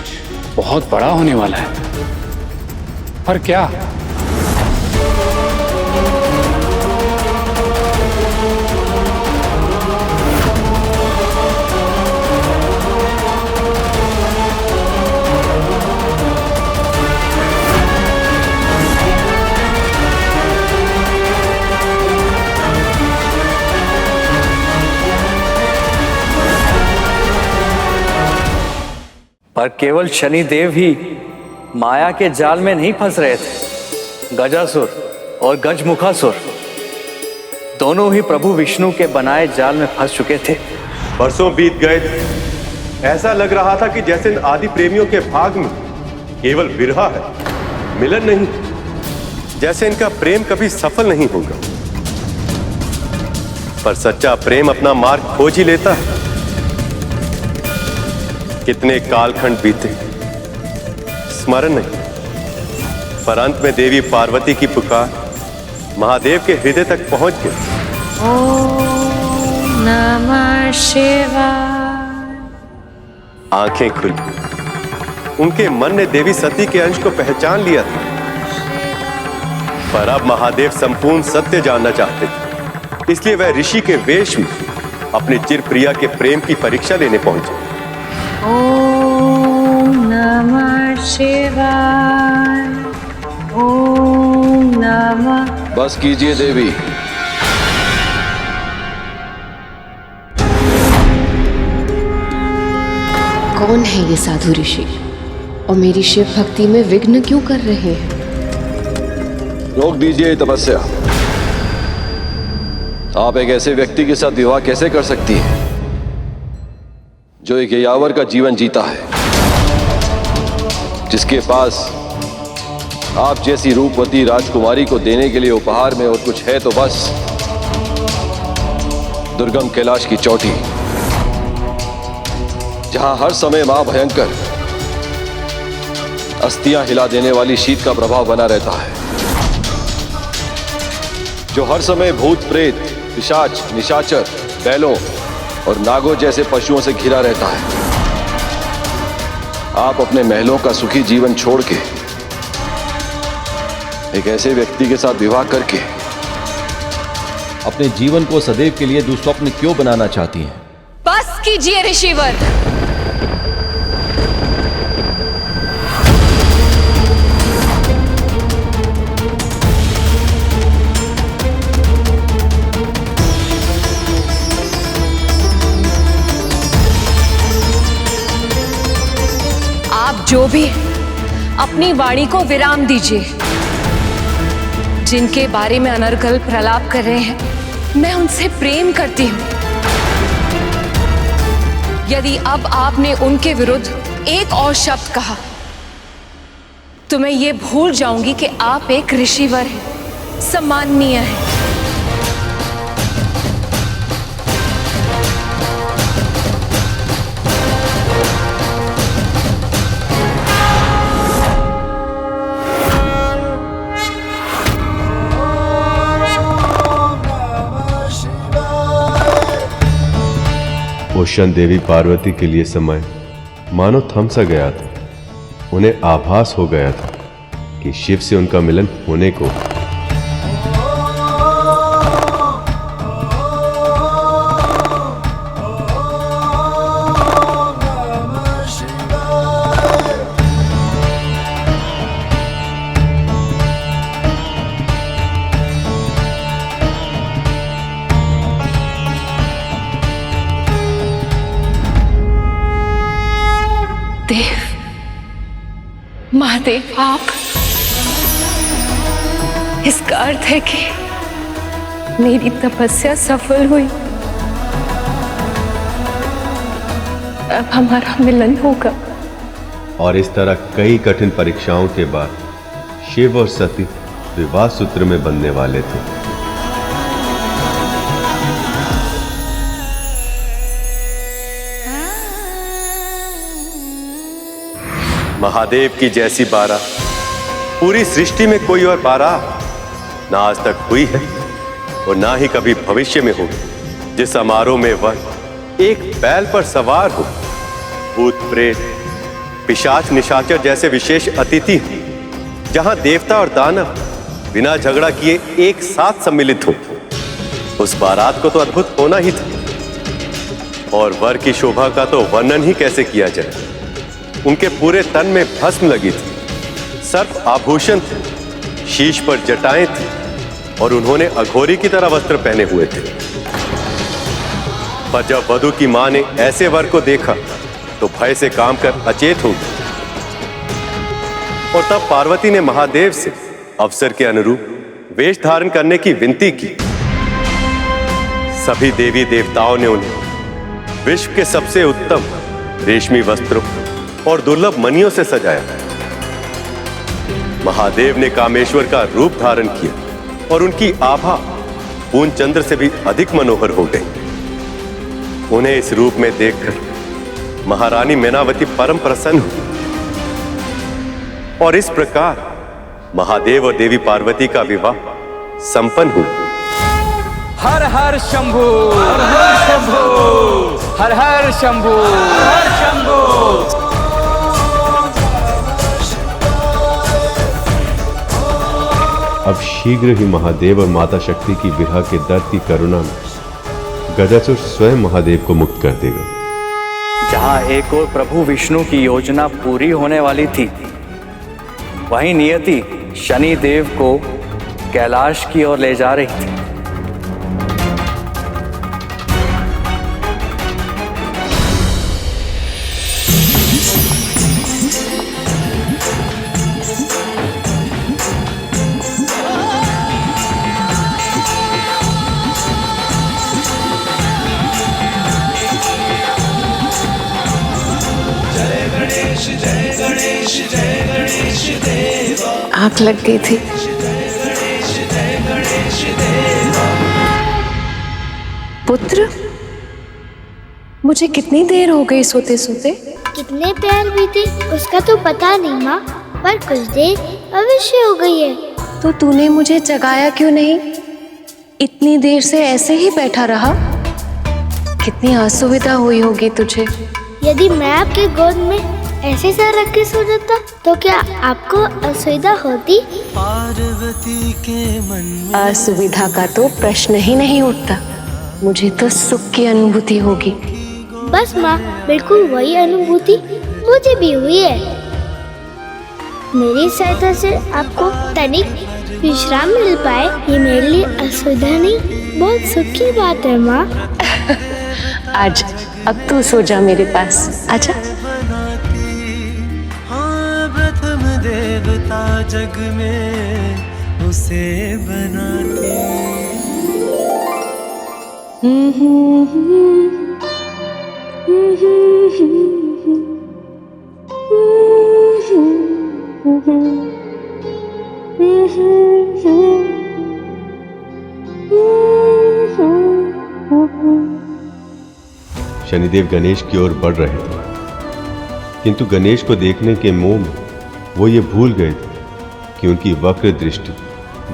बहुत बड़ा होने वाला है। पर क्या? पर केवल शनिदेव ही माया के जाल में नहीं फंस रहे थे। गजासुर और गजमुखासुर दोनों ही प्रभु विष्णु के बनाए जाल में फंस चुके थे। वर्षों बीत गए थे, ऐसा लग रहा था कि जैसे इन आदि प्रेमियों के भाग में केवल विरह है, मिलन नहीं, जैसे इनका प्रेम कभी सफल नहीं होगा। पर सच्चा प्रेम अपना मार्ग खोज ही लेता है। कितने कालखंड बीते, स्मरण नहीं, पर अंत में देवी पार्वती की पुकार महादेव के हृदय तक पहुंच गई। ओम नमः शिवाय। आंखें खुली, उनके मन ने देवी सती के अंश को पहचान लिया था। पर अब महादेव संपूर्ण सत्य जानना चाहते थे, इसलिए वह ऋषि के वेश में अपने चिर प्रिया के प्रेम की परीक्षा लेने पहुंचे। ओम नमः शिवाय। ओम नमः। बस कीजिए देवी। कौन है ये साधु ऋषि और मेरी शिव भक्ति में विघ्न क्यों कर रहे हैं? रोक दीजिए तपस्या। आप एक ऐसे व्यक्ति के साथ विवाह कैसे कर सकती हैं जो एक यावर का जीवन जीता है, जिसके पास आप जैसी रूपवती राजकुमारी को देने के लिए उपहार में और कुछ है तो बस दुर्गम कैलाश की चोटी, जहां हर समय मां भयंकर अस्थियां हिला देने वाली शीत का प्रभाव बना रहता है, जो हर समय भूत प्रेत, पिशाच, निशाचर, बैलों और नागों जैसे पशुओं से घिरा रहता है। आप अपने महलों का सुखी जीवन छोड़ के एक ऐसे व्यक्ति के साथ विवाह करके अपने जीवन को सदैव के लिए दुस्वप्न क्यों बनाना चाहती हैं? बस कीजिए ऋषिवर। आप जो भी अपनी वाणी को विराम दीजिए। जिनके बारे में अनर्गल प्रलाप कर रहे हैं, मैं उनसे प्रेम करती हूं। यदि अब आपने उनके विरुद्ध एक और शब्द कहा तो मैं ये भूल जाऊंगी कि आप एक ऋषिवर हैं, सम्माननीय हैं। उस क्षण देवी पार्वती के लिए समय मानो थम सा गया था। उन्हें आभास हो गया था कि शिव से उनका मिलन होने को। महादेव, आप, इसका अर्थ है कि मेरी तपस्या सफल हुई। अब हमारा मिलन होगा। और इस तरह कई कठिन परीक्षाओं के बाद शिव और सती विवाह सूत्र में बंधने वाले थे। महादेव की जैसी बारात पूरी सृष्टि में कोई और बारात ना आज तक हुई है और ना ही कभी भविष्य में होगी, जिस समारोह में वह एक बैल पर सवार हो, भूत प्रेत, पिशाच, निशाचर जैसे विशेष अतिथि हो, जहां देवता और दानव बिना झगड़ा किए एक साथ सम्मिलित हो। उस बारात को तो अद्भुत होना ही था। और वर की शोभा का तो वर्णन ही कैसे किया जाए। उनके पूरे तन में भस्म लगी थी, सर्प आभूषण थे, शीश पर जटाएं थी और उन्होंने अघोरी की तरह वस्त्र पहने हुए थे। पर जब वधू की मां ने ऐसे वर को देखा तो भय से काम कर अचेत हो गई। और तब पार्वती ने महादेव से अवसर के अनुरूप वेश धारण करने की विनती की। सभी देवी देवताओं ने उन्हें विश्व के सबसे उत्तम रेशमी वस्त्रों और दुर्लभ मणियों से सजाया। महादेव ने कामेश्वर का रूप धारण किया और उनकी आभा पूर्ण चंद्र से भी अधिक मनोहर हो गई। उन्हें इस रूप में देखकर महारानी मैनावती परम प्रसन्न हुई और इस प्रकार महादेव और देवी पार्वती का विवाह संपन्न हुआ। हर हर शंभू, हर हर शंभू, हर हर शंभू, हर हर शंभू। अब शीघ्र ही महादेव और माता शक्ति की विरह के दर्द की करुणा में गजासुर स्वयं महादेव को मुक्त कर देगा। जहां एक और प्रभु विष्णु की योजना पूरी होने वाली थी, वहीं नियति शनि देव को कैलाश की ओर ले जा रही थी। आंख लग गई थी। पुत्र, मुझे कितनी देर हो गई सोते सोते? कितने पैर बीते उसका तो पता नहीं माँ, पर कुछ देर अवश्य हो गई है। तो तूने मुझे जगाया क्यों नहीं? इतनी देर से ऐसे ही बैठा रहा। कितनी असुविधा हुई होगी तुझे। यदि मैं आपके गोद में ऐसे सर रख के सो जाता तो क्या आपको असुविधा होती? पार्वती के मन असुविधा का तो प्रश्न ही नहीं उठता। मुझे तो सुख की अनुभूति होगी। बस माँ, बिल्कुल वही अनुभूति मुझे भी हुई है। मेरी सहायता से आपको तनिक विश्राम मिल पाए, ये मेरे लिए असुविधा नहीं, बहुत सुख की बात है माँ। आज अब तू सो जा मेरे पास, आजा। हाँ, प्रथम देवता जग में उसे बनाती। शनिदेव गणेश की ओर बढ़ रहे थे, किंतु गणेश को देखने के मोह में वो ये भूल गए थे कि उनकी वक्र दृष्टि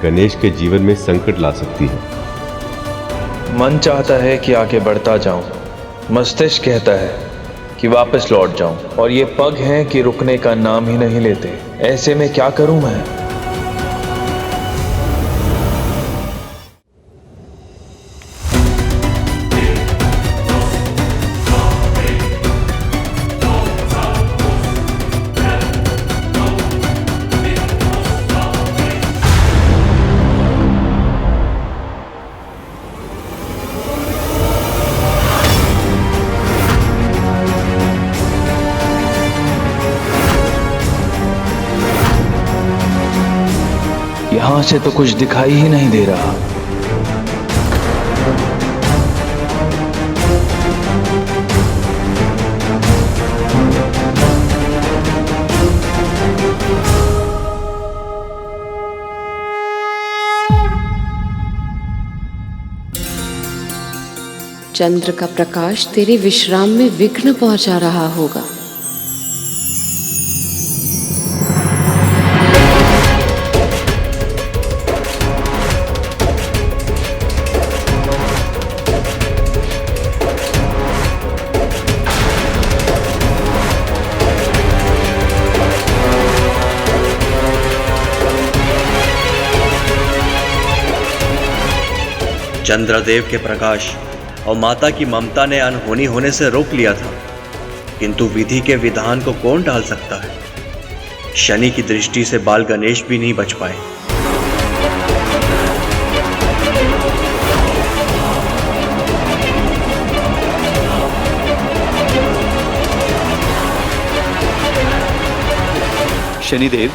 गणेश के जीवन में संकट ला सकती है। मन चाहता है कि आगे बढ़ता जाऊं, मस्तिष्क कहता है कि वापस लौट जाऊं, और ये पग हैं कि रुकने का नाम ही नहीं लेते। ऐसे में क्या करूं मैं? यहां से तो कुछ दिखाई ही नहीं दे रहा। चंद्र का प्रकाश तेरे विश्राम में विघ्न पहुंचा रहा होगा। चंद्रदेव के प्रकाश और माता की ममता ने अनहोनी होने से रोक लिया था, किंतु विधि के विधान को कौन टाल सकता है? शनि की दृष्टि से बाल गणेश भी नहीं बच पाए। शनिदेव,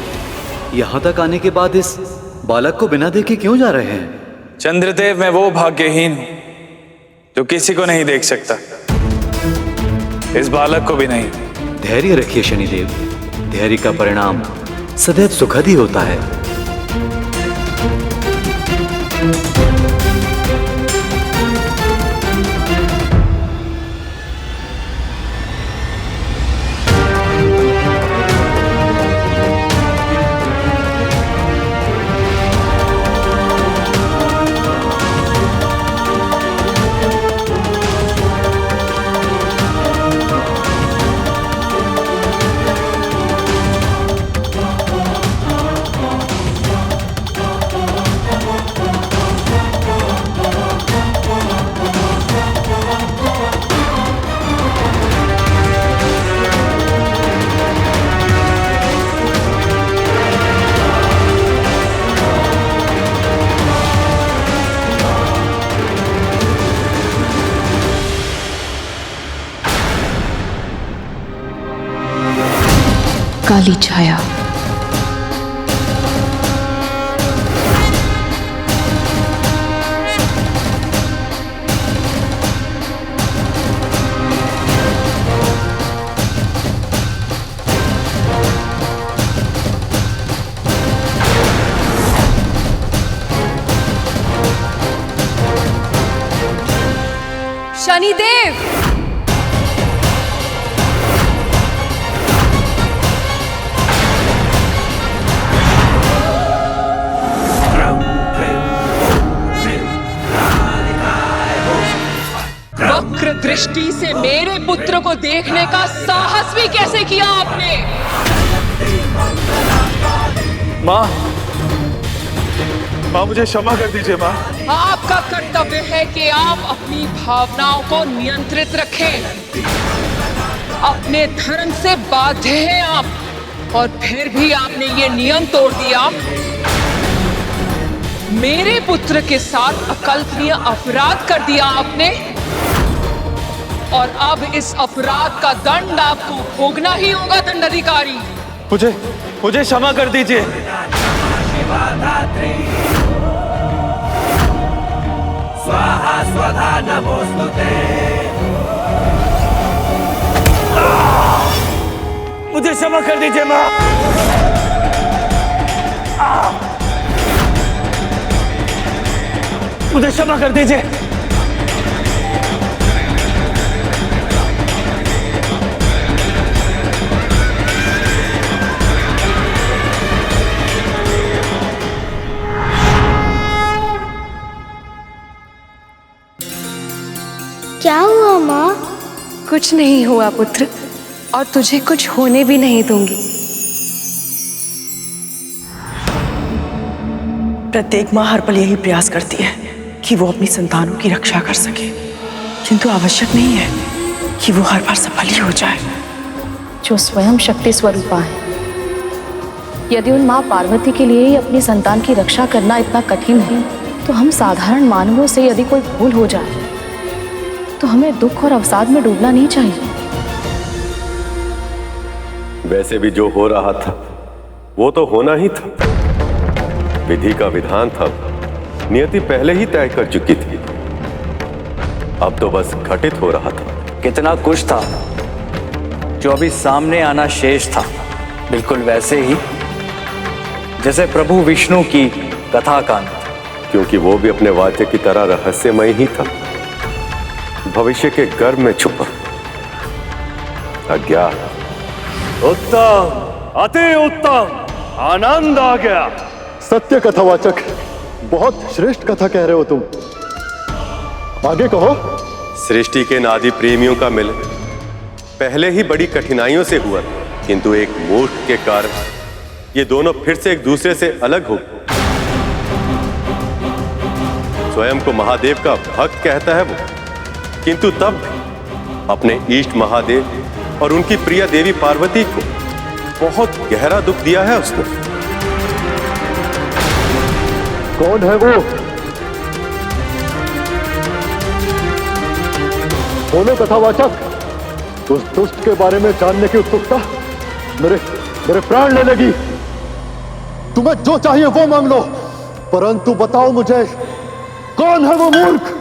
यहाँ तक आने के बाद इस बालक को बिना देखे क्यों जा रहे हैं? चंद्रदेव, मैं वो भाग्यहीन हूं जो किसी को नहीं देख सकता, इस बालक को भी नहीं। धैर्य रखिए शनिदेव, धैर्य का परिणाम सदैव सुखद ही होता है। काली छाया। शनि देव। वक्र दृष्टि से मेरे पुत्र को देखने का साहस भी कैसे किया आपने? माँ, माँ मुझे क्षमा कर दीजिए माँ। आपका कर्तव्य है कि आप अपनी भावनाओं को नियंत्रित रखें। अपने धर्म से बाध्य हैं आप, और फिर भी आपने ये नियम तोड़ दिया। मेरे पुत्र के साथ अकल्पनीय अपराध कर दिया आपने, और अब इस अपराध का दंड आपको भोगना ही होगा दंडाधिकारी। मुझे क्षमा कर दीजिए। स्वाहा स्वधा नमोस्तुते। मुझे क्षमा कर दीजिए माँ। मुझे क्षमा कर दीजिए। क्या हुआ माँ? कुछ नहीं हुआ पुत्र, और तुझे कुछ होने भी नहीं दूंगी। प्रत्येक माँ हर पल यही प्रयास करती है कि वो अपनी संतानों की रक्षा कर सके, किंतु आवश्यक नहीं है कि वो हर बार सफल ही हो जाए। जो स्वयं शक्ति स्वरूपा है, यदि उन माँ पार्वती के लिए ही अपनी संतान की रक्षा करना इतना कठिन है, तो हम साधारण मानवों से यदि कोई भूल हो जाए तो हमें दुख और अवसाद में डूबना नहीं चाहिए। वैसे भी जो हो रहा था वो तो होना ही था। विधि का विधान था, नियति पहले ही तय कर चुकी थी। अब तो बस घटित हो रहा था। कितना कुछ था जो अभी सामने आना शेष था, बिल्कुल वैसे ही जैसे प्रभु विष्णु की कथा कांड, क्योंकि वो भी अपने वाद्य की तरह रहस्यमय ही था, भविष्य के गर्भ में छुपा अज्ञात। उत्तम, अति उत्तम, आनंद आ गया। सत्य कथावाचक, बहुत श्रेष्ठ कथा कह रहे हो तुम। आगे कहो। सृष्टि के नादी प्रेमियों का मिलन पहले ही बड़ी कठिनाइयों से हुआ, किंतु एक मूर्ख के कारण ये दोनों फिर से एक दूसरे से अलग हो। स्वयं को महादेव का भक्त कहता है वो, किंतु तब भी अपने इष्ट महादेव और उनकी प्रिय देवी पार्वती को बहुत गहरा दुख दिया है उसने। कौन है वो? बोलो कथावाचक। उस दुष्ट के बारे में जानने की उत्सुकता मेरे प्राण ले लगी। तुम्हें जो चाहिए वो मांग लो, परंतु बताओ मुझे, कौन है वो मूर्ख?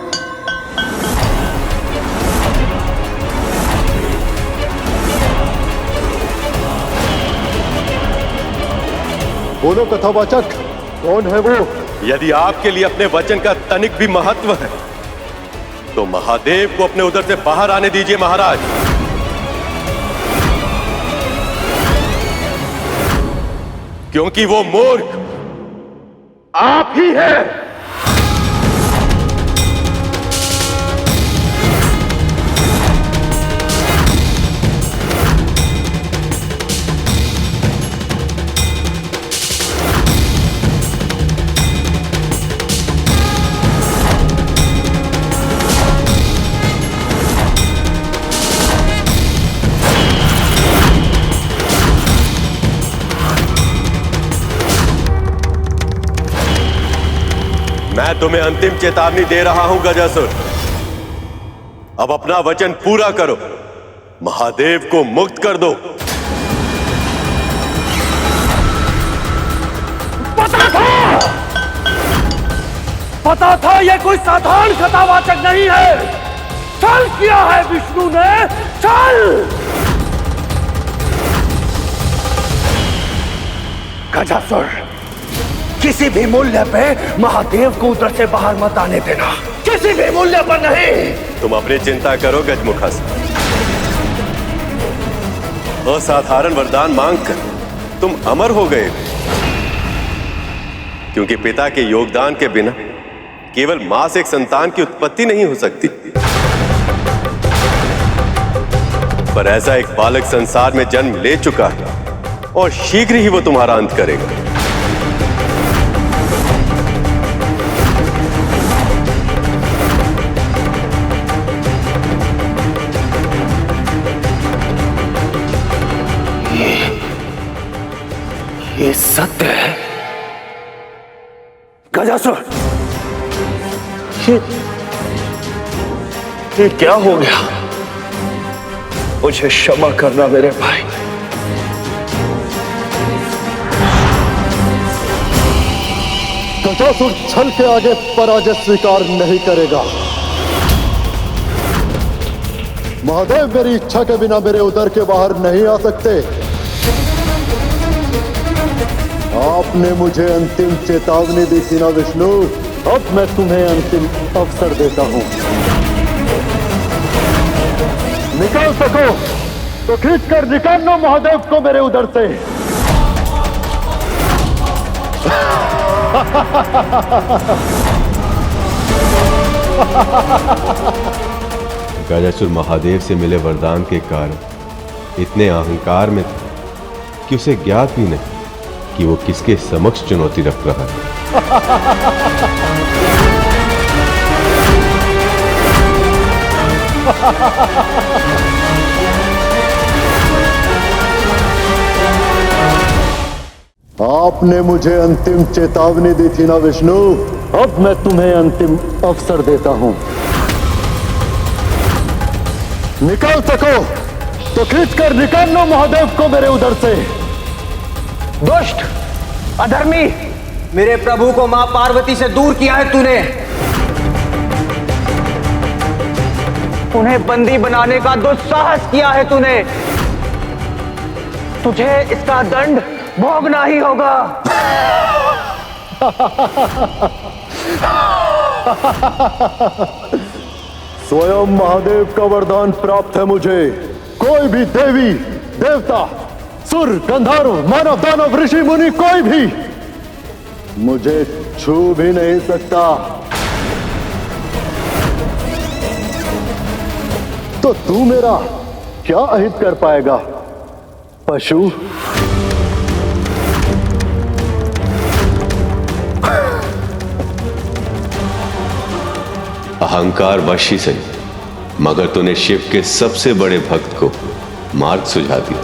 बोलो कथावाचक, कौन है वो? यदि आपके लिए अपने वचन का तनिक भी महत्व है तो महादेव को अपने उदर से बाहर आने दीजिए महाराज। क्योंकि वो मूर्ख आप ही हैं। मैं तुम्हें अंतिम चेतावनी दे रहा हूं गजासुर। अब अपना वचन पूरा करो, महादेव को मुक्त कर दो। पता था यह कोई साधारण कथावाचक नहीं है। छल किया है विष्णु ने, छल। गजासुर, किसी भी मूल्य पे महादेव को उधर से बाहर मत आने देना, किसी भी मूल्य पर नहीं। तुम अपनी चिंता करो गजमुखासुर। असाधारण वरदान मांगकर तुम अमर हो गए, क्योंकि पिता के योगदान के बिना केवल मां से एक संतान की उत्पत्ति नहीं हो सकती। पर ऐसा एक बालक संसार में जन्म ले चुका है और शीघ्र ही वो तुम्हारा अंत करेगा। ये सत्य है गजासुर? ये क्या हो गया? मुझे क्षमा करना मेरे भाई। गजासुर छल के आगे पराजय स्वीकार नहीं करेगा। महादेव मेरी इच्छा के बिना मेरे उदर के बाहर नहीं आ सकते। आपने मुझे अंतिम चेतावनी दी थी ना विष्णु, अब मैं तुम्हें अंतिम अवसर देता हूं। निकाल सको तो खींचकर निकाल लो महादेव को मेरे उदर से। गजासुर महादेव से मिले वरदान के कारण इतने अहंकार में था कि उसे ज्ञात भी नहीं कि वो किसके समक्ष चुनौती रख रहा है। आपने मुझे अंतिम चेतावनी दी थी ना विष्णु, अब मैं तुम्हें अंतिम अवसर देता हूं। निकाल सको तो खींचकर निकाल लो महादेव को मेरे उदर से। दुष्ट, अधर्मी, मेरे प्रभु को मां पार्वती से दूर किया है तूने। उन्हें बंदी बनाने का दुस्साहस किया है तूने। तुझे इसका दंड भोगना ही होगा। स्वयं महादेव का वरदान प्राप्त है मुझे। कोई भी देवी देवता, सुर, गंधर्व, मानव, दानव, ऋषि, मुनि, कोई भी मुझे छू भी नहीं सकता। तो तू मेरा क्या अहित कर पाएगा पशु? अहंकार वश ही सही, मगर तूने शिव के सबसे बड़े भक्त को मार्ग सुझा दिया।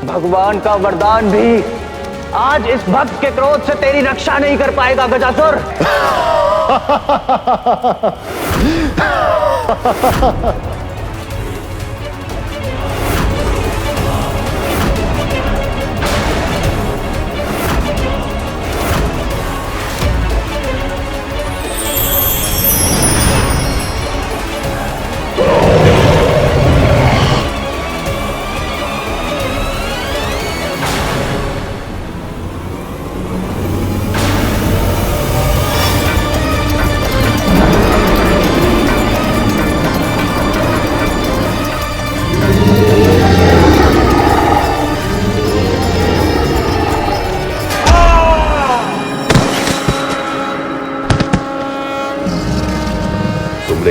भगवान का वरदान भी आज इस भक्त के क्रोध से तेरी रक्षा नहीं कर पाएगा गजासुर।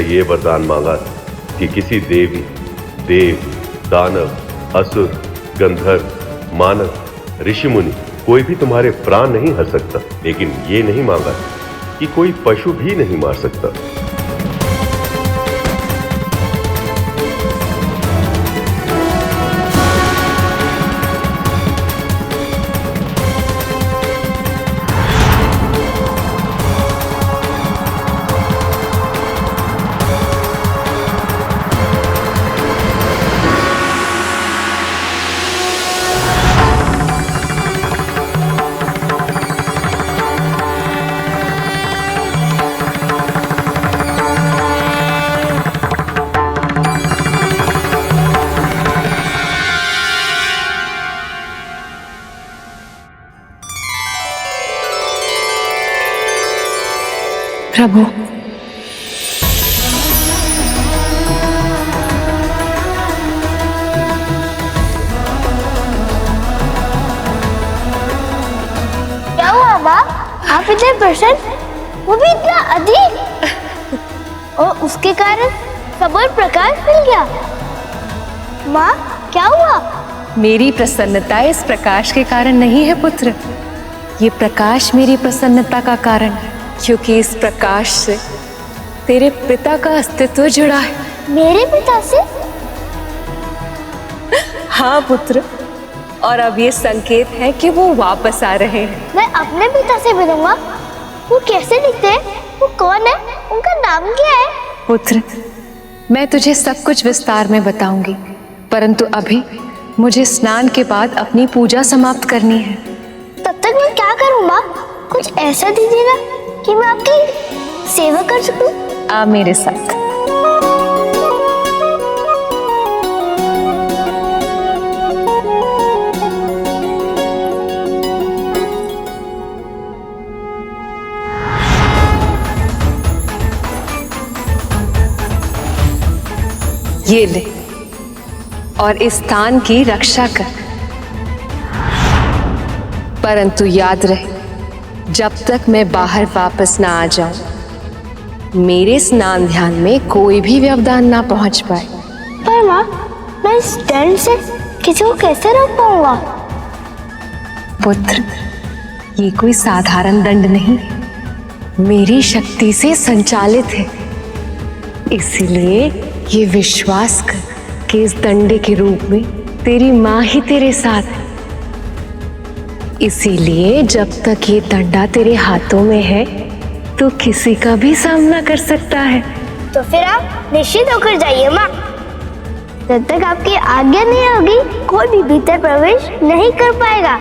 ये वरदान मांगा कि किसी देवी, देव, दानव, असुर, गंधर्व, मानव, ऋषि मुनि कोई भी तुम्हारे प्राण नहीं हर सकता, लेकिन ये नहीं मांगा कि कोई पशु भी नहीं मार सकता। प्रभु। क्या हुआ माँ? आप इतने प्रसन्न, वो भी इतना अधिक, और उसके कारण सब और प्रकाश मिल गया। माँ क्या हुआ? मेरी प्रसन्नता इस प्रकाश के कारण नहीं है पुत्र, ये प्रकाश मेरी प्रसन्नता का कारण है, क्योंकि इस प्रकाश से तेरे पिता का अस्तित्व जुड़ा है। मेरे पिता से? हाँ पुत्र, और अब ये संकेत है कि वो वापस आ रहे हैं। मैं अपने पिता से मिलूंगा। वो कैसे दिखते हैं? वो कौन है? उनका नाम क्या है? पुत्र, मैं तुझे सब कुछ विस्तार में बताऊंगी, परंतु अभी मुझे स्नान के बाद अपनी पूजा समाप्त करनी है। तब तक मैं क्या करूं माँ? कुछ ऐसा दीजिए ना कि मैं आपकी सेवा कर सकूं। आ मेरे साथ। ये ले और इस स्थान की रक्षा कर, परंतु याद रहे, जब तक मैं बाहर वापस ना आ जाऊं, मेरे स्नान ध्यान में कोई भी व्यवधान ना पहुंच पाए। पर माँ, मैं इस दंड से किसी को कैसे रोक पाऊंगा? पुत्र, ये कोई साधारण दंड नहीं, मेरी शक्ति से संचालित है। इसीलिए ये विश्वास कर कि इस दंडे के रूप में तेरी माँ ही तेरे साथ है। इसीलिए जब तक ये दंडा तेरे हाथों में है तो किसी का भी सामना कर सकता है। तो फिर आप निश्चित होकर जाइए माँ। जब तक आपकी आज्ञा नहीं होगी, कोई भी भीतर प्रवेश नहीं कर पाएगा।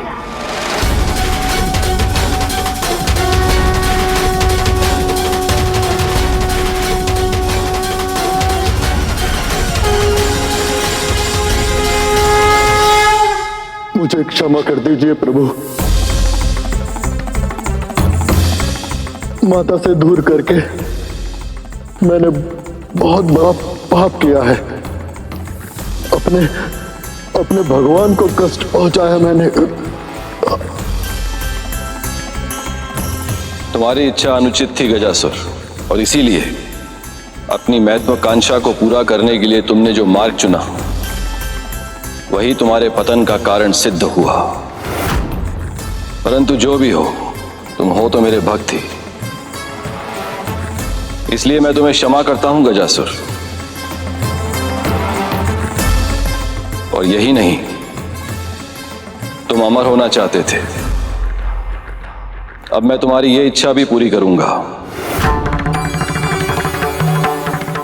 मुझे क्षमा कर दीजिए प्रभु। माता से दूर करके मैंने बहुत बड़ा पाप किया है। अपने भगवान को कष्ट पहुंचाया मैंने। तुम्हारी इच्छा अनुचित थी गजासुर, और इसीलिए अपनी महत्वाकांक्षा को पूरा करने के लिए तुमने जो मार्ग चुना वही तुम्हारे पतन का कारण सिद्ध हुआ। परंतु जो भी हो, तुम हो तो मेरे भक्त ही, इसलिए मैं तुम्हें क्षमा करता हूं गजासुर। और यही नहीं, तुम अमर होना चाहते थे, अब मैं तुम्हारी ये इच्छा भी पूरी करूंगा।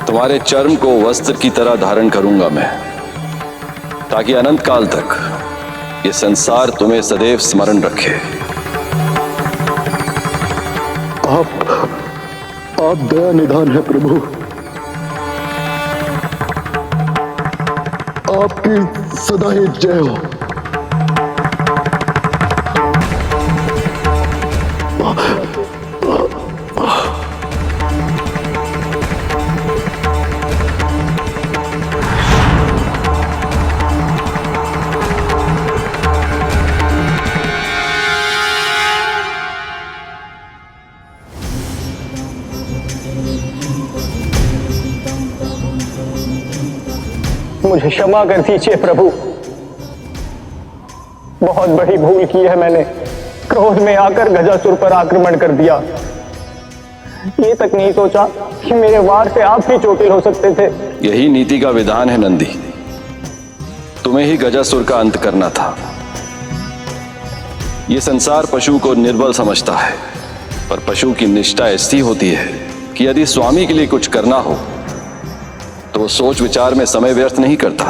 तुम्हारे चर्म को वस्त्र की तरह धारण करूंगा मैं, ताकि अनंत काल तक ये संसार तुम्हें सदैव स्मरण रखे। आप दया निधान है प्रभु। आपकी सदा ही जय हो। मुझे क्षमा कर दीजिए प्रभु, बहुत बड़ी भूल की है मैंने। क्रोध में आकर गजासुर पर आक्रमण कर दिया। ये तक नहीं सोचा कि मेरे वार से आप भी चोटिल हो सकते थे। यही नीति का विधान है नंदी, तुम्हें ही गजासुर का अंत करना था। ये संसार पशु को निर्बल समझता है, पर पशु की निष्ठा ऐसी होती है कि यदि स्वामी के लिए कुछ करना हो तो वो सोच विचार में समय व्यर्थ नहीं करता,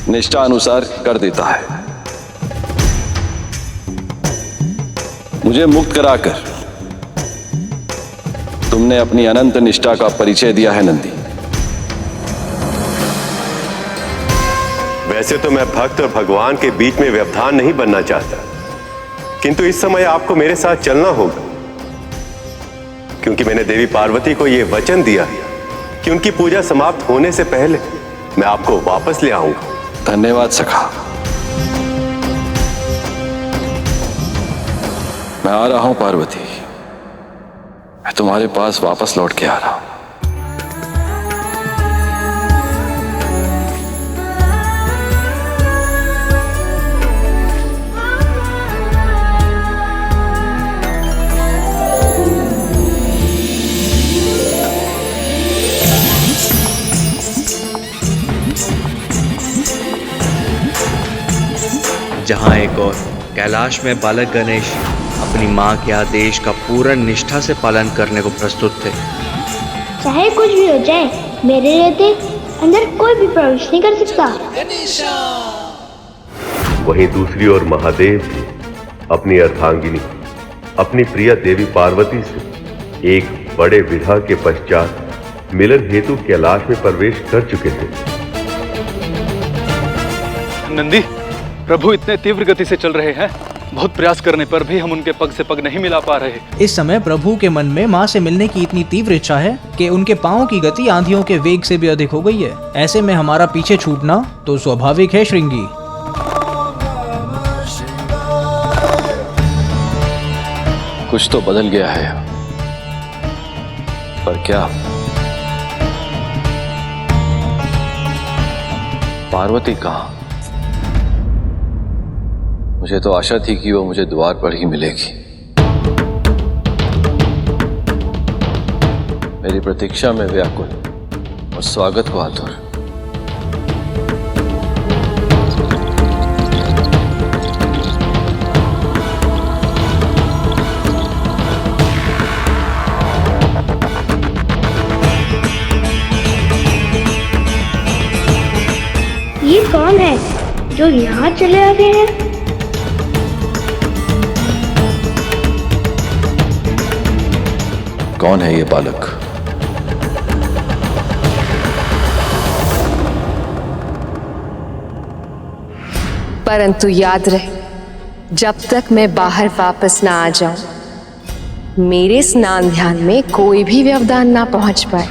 निष्ठा अनुसार कर देता है। मुझे मुक्त कराकर तुमने अपनी अनंत निष्ठा का परिचय दिया है नंदी। वैसे तो मैं भक्त और भगवान के बीच में व्यवधान नहीं बनना चाहता, किंतु इस समय आपको मेरे साथ चलना होगा, क्योंकि मैंने देवी पार्वती को यह वचन दिया कि उनकी पूजा समाप्त होने से पहले मैं आपको वापस ले आऊंगा। धन्यवाद सखा। मैं आ रहा हूं पार्वती, मैं तुम्हारे पास वापस लौट के आ रहा हूं। जहां एक और कैलाश में बालक गणेश अपनी मां के आदेश का पूर्ण निष्ठा से पालन करने को प्रस्तुत थे। चाहे कुछ भी हो जाए, मेरे रहते अंदर कोई भी प्रवेश नहीं कर सकता। वहीं दूसरी ओर महादेव अपनी अर्धांगिनी अपनी प्रिय देवी पार्वती से एक बड़े विधा के पश्चात मिलन हेतु कैलाश में प्रवेश कर चुके थे। नंदी, प्रभु इतने तीव्र गति से चल रहे हैं, बहुत प्रयास करने पर भी हम उनके पग से पग नहीं मिला पा रहे। इस समय प्रभु के मन में माँ से मिलने की इतनी तीव्र इच्छा है कि उनके पाँव की गति आंधियों के वेग से भी अधिक हो गई है। ऐसे में हमारा पीछे छूटना तो स्वाभाविक है श्रृंगी। कुछ तो बदल गया है, पर क्या? पार्वती कहाँ? मुझे तो आशा थी कि वो मुझे द्वार पर ही मिलेगी। मेरी प्रतीक्षा में व्याकुल और स्वागत को आतुर। ये कौन है जो यहाँ चले आ गए हैं? कौन है ये बालक? परंतु याद रहे, जब तक मैं बाहर वापस ना आ जाऊं, मेरे स्नान ध्यान में कोई भी व्यवधान ना पहुंच पाए।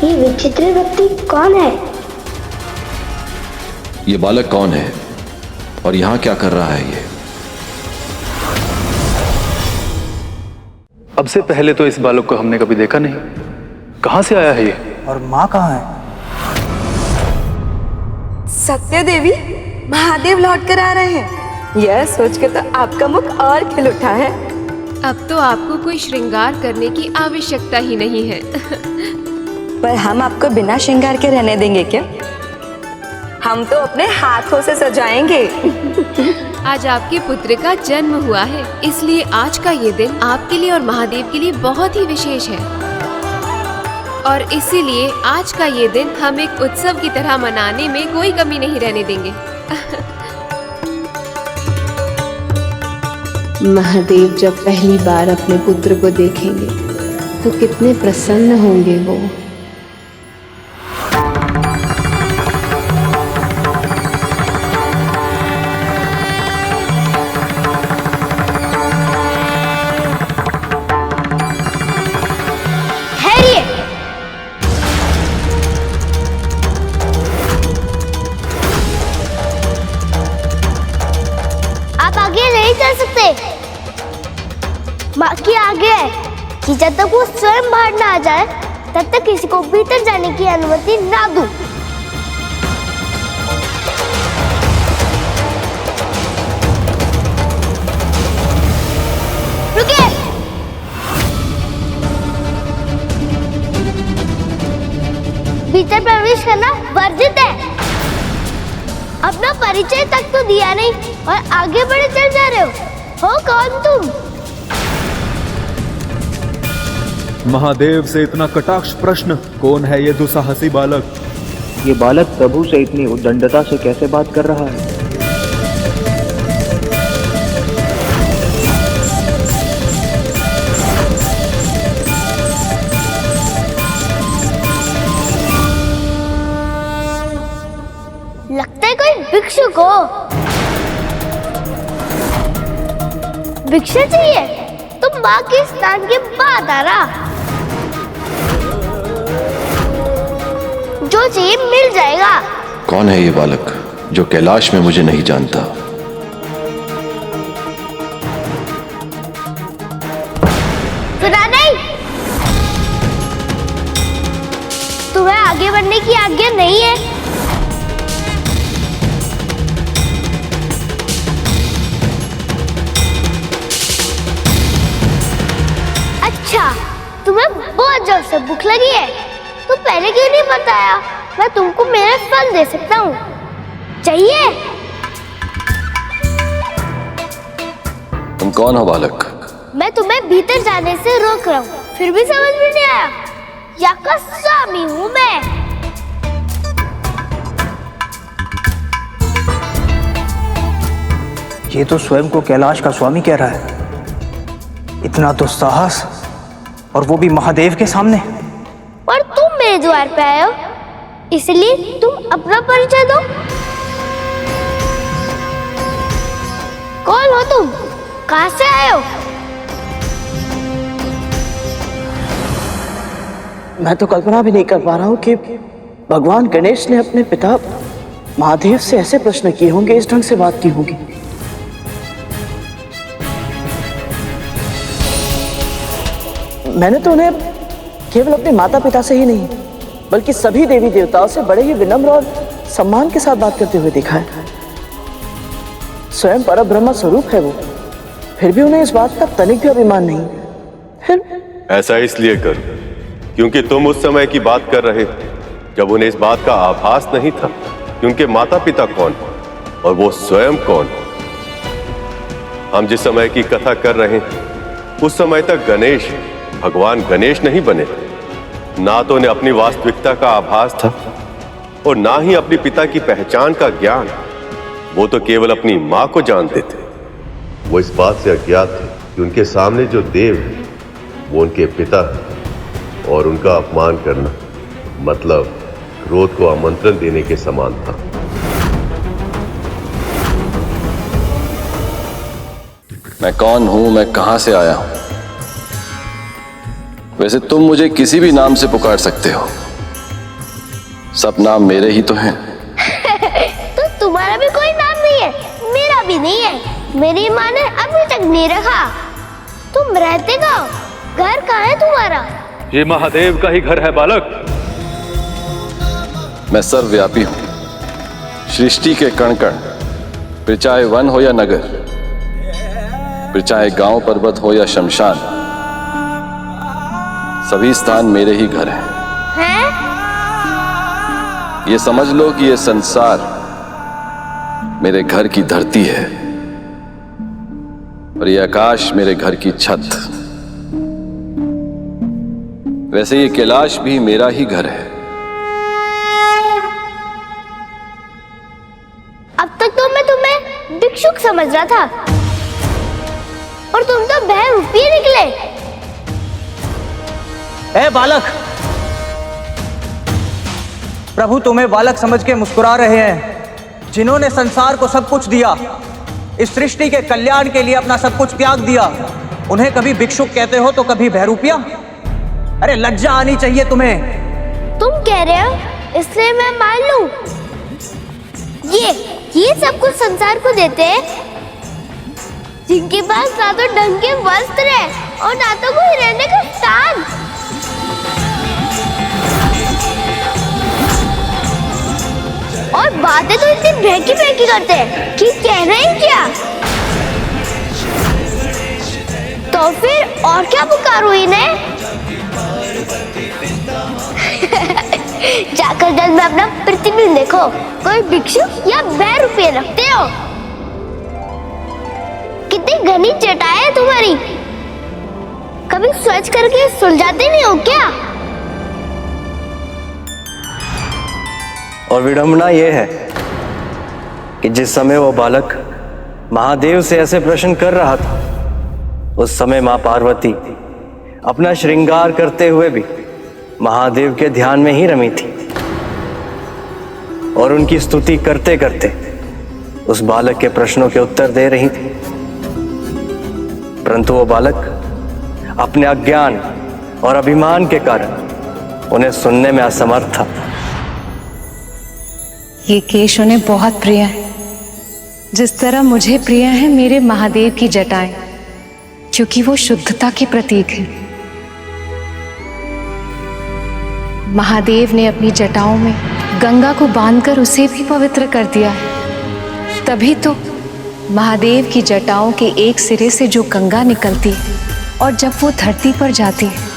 ये विचित्र व्यक्ति कौन है? ये बालक कौन है और यहाँ क्या कर रहा है ये? अब से पहले तो इस बालक को हमने कभी देखा नहीं। कहां से आया है ये? और माँ कहाँ है? सत्य देवी, महादेव लौट कर आ रहे हैं। यह सोच के तो आपका मुख और खिल उठा है। अब तो आपको कोई श्रृंगार करने की आवश्यकता ही नहीं है। पर हम आपको बिना श्रृंगार के रहने देंगे क्या? हम तो अपने हाथों से सजाएंगे। आज आपके पुत्र का जन्म हुआ है, इसलिए आज का ये दिन आपके लिए और महादेव के लिए बहुत ही विशेष है। और इसीलिए आज का ये दिन हम एक उत्सव की तरह मनाने में कोई कमी नहीं रहने देंगे। महादेव जब पहली बार अपने पुत्र को देखेंगे तो कितने प्रसन्न होंगे वो। बाकी आगे है कि जब तक वो स्वयं बाहर ना आ जाए तब तक किसी को भीतर जाने की अनुमति ना दूं। रुकिए। भीतर प्रवेश करना वर्जित है। अपना परिचय तक तो दिया नहीं और आगे बढ़े चल जा रहे हो कौन तुम? महादेव से इतना कटाक्ष प्रश्न, कौन है ये दुस्साहसी बालक? ये बालक प्रभु से इतनी उद्दंडता से कैसे बात कर रहा है? लगता है कोई भिक्षुक हो। भिक्षा चाहिए तो माँ के स्नान के बाद आ रहा। जो चाहिए मिल जाएगा। कौन है ये बालक जो कैलाश में मुझे नहीं जानता? सुना नहीं? तुम्हें आगे बढ़ने की आज्ञा नहीं है। अच्छा, तुम्हें बहुत जोर से भूख लगी है तो पहले क्यों नहीं बताया? मैं तुमको मेरे फल दे सकता हूँ। चाहिए? तुम कौन हो बालक? मैं तुम्हें भीतर जाने से रोक रहा हूँ, फिर भी समझ में नहीं आया? यहाँ का स्वामी हूँ मैं। ये तो स्वयं को कैलाश का स्वामी कह रहा है। इतना तो साहस, और वो भी महादेव के सामने। और तुम मेरे द्वार पे आए हो, इसलिए तुम अपना परिचय दो। कौन हो तुम? कहाँ से आए हो? मैं तो कल्पना भी नहीं कर पा रहा हूँ कि भगवान गणेश ने अपने पिता महादेव से ऐसे प्रश्न किए होंगे, इस ढंग से बात की होगी। मैंने तो उन्हें केवल अपने माता पिता से ही नहीं बल्कि सभी देवी देवताओं से बड़े ही विनम्र और सम्मान के साथ बात करते हुए देखा है। स्वयं परब्रह्म स्वरूप है वो, फिर भी उन्हें इस बात का तनिक भी अभिमान नहीं। फिर ऐसा इसलिए कर क्योंकि तुम उस समय की बात कर रहे थे जब उन्हें इस बात का आभास नहीं था कि उनके माता पिता कौन और वो स्वयं कौन। हम जिस समय की कथा कर रहे हैं उस समय तक गणेश भगवान गणेश नहीं बने। ना तो उन्हें अपनी वास्तविकता का आभास था और ना ही अपने पिता की पहचान का ज्ञान। वो तो केवल अपनी मां को जानते थे। वो इस बात से अज्ञात थे कि उनके सामने जो देव है वो उनके पिता है और उनका अपमान करना मतलब क्रोध को आमंत्रण देने के समान था। मैं कौन हूं, मैं कहां से आया हूं? वैसे तुम मुझे किसी भी नाम से पुकार सकते हो, सब नाम मेरे ही तो हैं। तो तुम्हारा भी कोई नाम नहीं है, मेरा भी नहीं है। मेरी माँ ने अभी तक नहीं रखा। तुम रहते कहाँ? घर कहाँ है तुम्हारा? ये महादेव का ही घर है बालक। मैं सर्वव्यापी हूं, सृष्टि के कण कण, फिर चाहे वन हो या नगर, फिर चाहे गांव पर्वत हो या शमशान, सभी स्थान मेरे ही घर हैं। ये समझ लो कि ये संसार मेरे घर की धरती है और ये आकाश मेरे घर की छत। वैसे ये कैलाश भी मेरा ही घर है। अब तक तो मैं तुम्हें भिक्षुक समझ रहा था और तुम तो बहरूपी निकले। ए बालक, प्रभु तुम्हें बालक समझ के मुस्कुरा रहे हैं। जिन्होंने संसार को सब कुछ दिया, इस सृष्टि के कल्याण के लिए अपना सब कुछ त्याग दिया, उन्हें कभी भिक्षुक कहते हो तो कभी बहरूपिया। अरे लज्जा आनी चाहिए तुम्हें। तुम कह रहे हो इसलिए मैं मान लूं? ये सब कुछ संसार को देते हैं जिनके पास ना तो ढंग के वस्त्र है और ना तो कोई रहने का स्थान। और बातें तो इतनी बहकी बहकी करते हैं कि कह रहे हैं क्या? तो फिर और क्या पुकारूं इन्हें? जाकर जल में अपना प्रतिबिंब देखो, कोई भिक्षुक या बहरूपी रखते हो? कितनी घनी चटाई है तुम्हारी, कभी सोच करके सुलझाते नहीं हो क्या? और विडंबना यह है कि जिस समय वो बालक महादेव से ऐसे प्रश्न कर रहा था, उस समय मां पार्वती अपना श्रृंगार करते हुए भी महादेव के ध्यान में ही रमी थी। और उनकी स्तुति करते करते उस बालक के प्रश्नों के उत्तर दे रही थी, परंतु वो बालक अपने अज्ञान और अभिमान के कारण उन्हें सुनने में असमर्थ था। ये केश उन्हें बहुत प्रिय है, जिस तरह मुझे प्रिय है मेरे महादेव की जटाएं, क्योंकि वो शुद्धता के प्रतीक है। महादेव ने अपनी जटाओं में गंगा को बांधकर उसे भी पवित्र कर दिया है। तभी तो महादेव की जटाओं के एक सिरे से जो गंगा निकलती है और जब वो धरती पर जाती है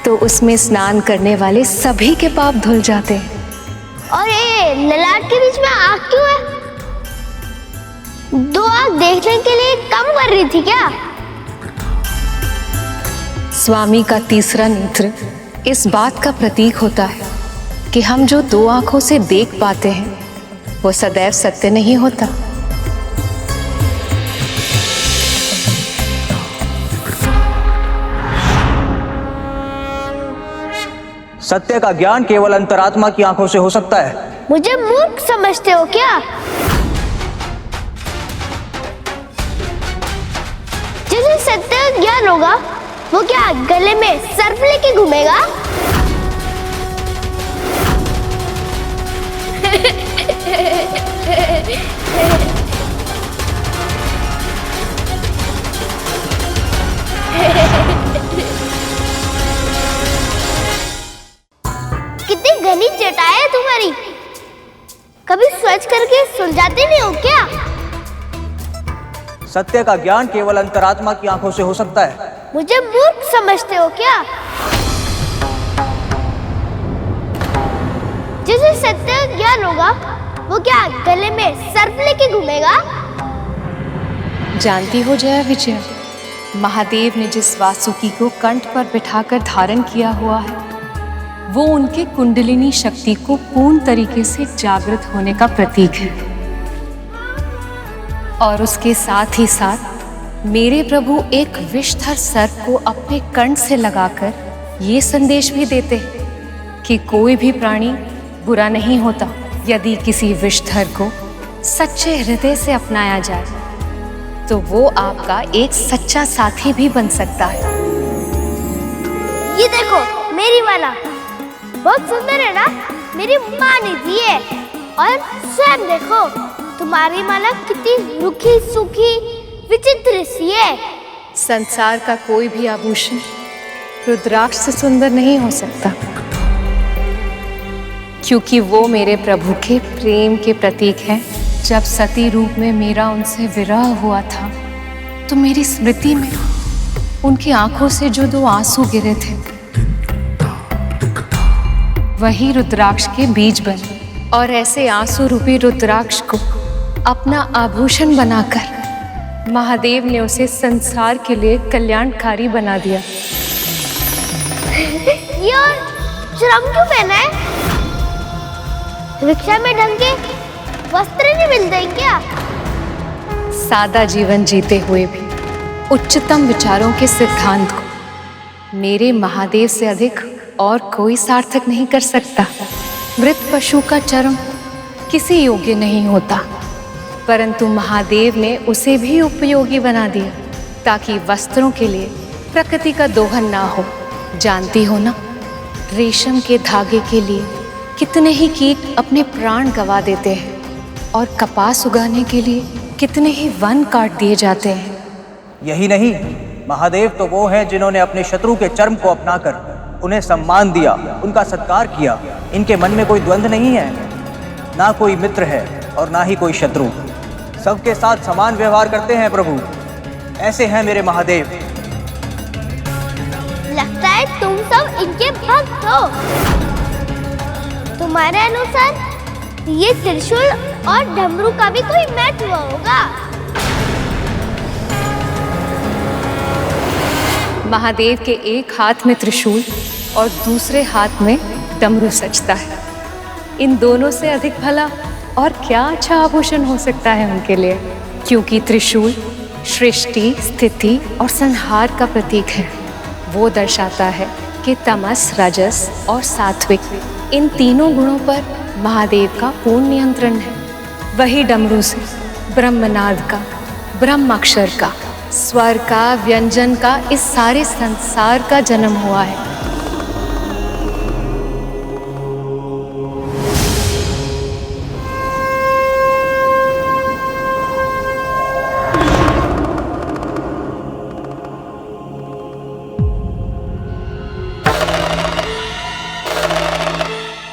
तो उसमें स्नान करने वाले सभी के पाप धुल जाते हैं। और ये ललाट के बीच में आँख क्यों है? दो आँख देखने के लिए कम कर रही थी क्या? स्वामी का तीसरा नेत्र इस बात का प्रतीक होता है कि हम जो दो आंखों से देख पाते हैं वो सदैव सत्य नहीं होता। सत्य का ज्ञान केवल अंतरात्मा की आंखों से हो सकता है। मुझे मूर्ख समझते हो क्या? जिसे सत्य का ज्ञान होगा वो क्या गले में सर्प लेके घूमेगा? कितनी घनी जटाएं है तुम्हारी, कभी सोच करके सुलझाते नहीं हो क्या? सत्य का ज्ञान केवल अंतरात्मा की आंखों से हो सकता है। मुझे मूर्ख समझते हो क्या? जिसे सत्य का ज्ञान होगा वो क्या गले में सर्प लेके घूमेगा? जानती हो जया विजय, महादेव ने जिस वासुकी को कंठ पर बिठाकर धारण किया हुआ है वो उनके कुंडलिनी शक्ति को पूर्ण तरीके से जागृत होने का प्रतीक है। और उसके साथ ही साथ मेरे प्रभु एक विषधर सर्प को अपने कंठ से लगाकर ये संदेश भी देते हैं कि कोई भी प्राणी बुरा नहीं होता यदि किसी विषधर को सच्चे हृदय से अपनाया जाए तो वो आपका एक सच्चा साथी भी बन सकता है। ये देखो मेरी वाला बहुत सुंदर है ना? मेरी माँ ने दी है। और स्वयं देखो तुम्हारी माला कितनी रूखी सूखी विचित्र सी है। संसार का कोई भी आभूषण रुद्राक्ष से सुंदर नहीं हो सकता, क्योंकि वो मेरे प्रभु के प्रेम के प्रतीक हैं। जब सती रूप में मेरा उनसे विरह हुआ था तो मेरी स्मृति में उनकी आंखों से जो दो आंसू गिरे थे वही रुद्राक्ष के बीज बने, और ऐसे आंसू रूपी रुद्राक्ष को अपना आभूषण बनाकर महादेव ने उसे संसार के लिए कल्याणकारी बना दिया। यार श्रम क्यों पहना है? रिक्शा में ढंग के वस्त्र नहीं मिलते क्या? सादा जीवन जीते हुए भी उच्चतम विचारों के सिद्धांत को मेरे महादेव से अधिक और कोई सार्थक नहीं कर सकता। मृत पशु का चर्म किसी योग्य नहीं होता, परंतु महादेव ने उसे भी उपयोगी बना दिया ताकि वस्त्रों के लिए प्रकृति का दोहन ना हो। जानती हो ना, रेशम के धागे के लिए कितने ही कीट अपने प्राण गंवा देते हैं और कपास उगाने के लिए कितने ही वन काट दिए जाते हैं। यही नहीं, महादेव तो वो हैं जिन्होंने अपने शत्रु के चर्म को अपनाकर उन्हें सम्मान दिया, उनका सत्कार किया। इनके मन में कोई द्वंद्व नहीं है, ना कोई मित्र है और ना ही कोई शत्रु। सबके साथ समान व्यवहार करते हैं प्रभु। ऐसे हैं मेरे महादेव। लगता है तुम सब इनके भक्त हो। तुम्हारे अनुसार ये त्रिशूल और डमरू का भी कोई महत्व होगा। महादेव के एक हाथ में त्रिशूल और दूसरे हाथ में डमरू सजता है। इन दोनों से अधिक भला और क्या अच्छा आभूषण हो सकता है उनके लिए, क्योंकि त्रिशूल सृष्टि, स्थिति और संहार का प्रतीक है। वो दर्शाता है कि तमस, रजस और सात्विक इन तीनों गुणों पर महादेव का पूर्ण नियंत्रण है। वही डमरू से ब्रह्मनाद का, ब्रह्माक्षर का, स्वर का, व्यंजन का, इस सारे संसार का जन्म हुआ है।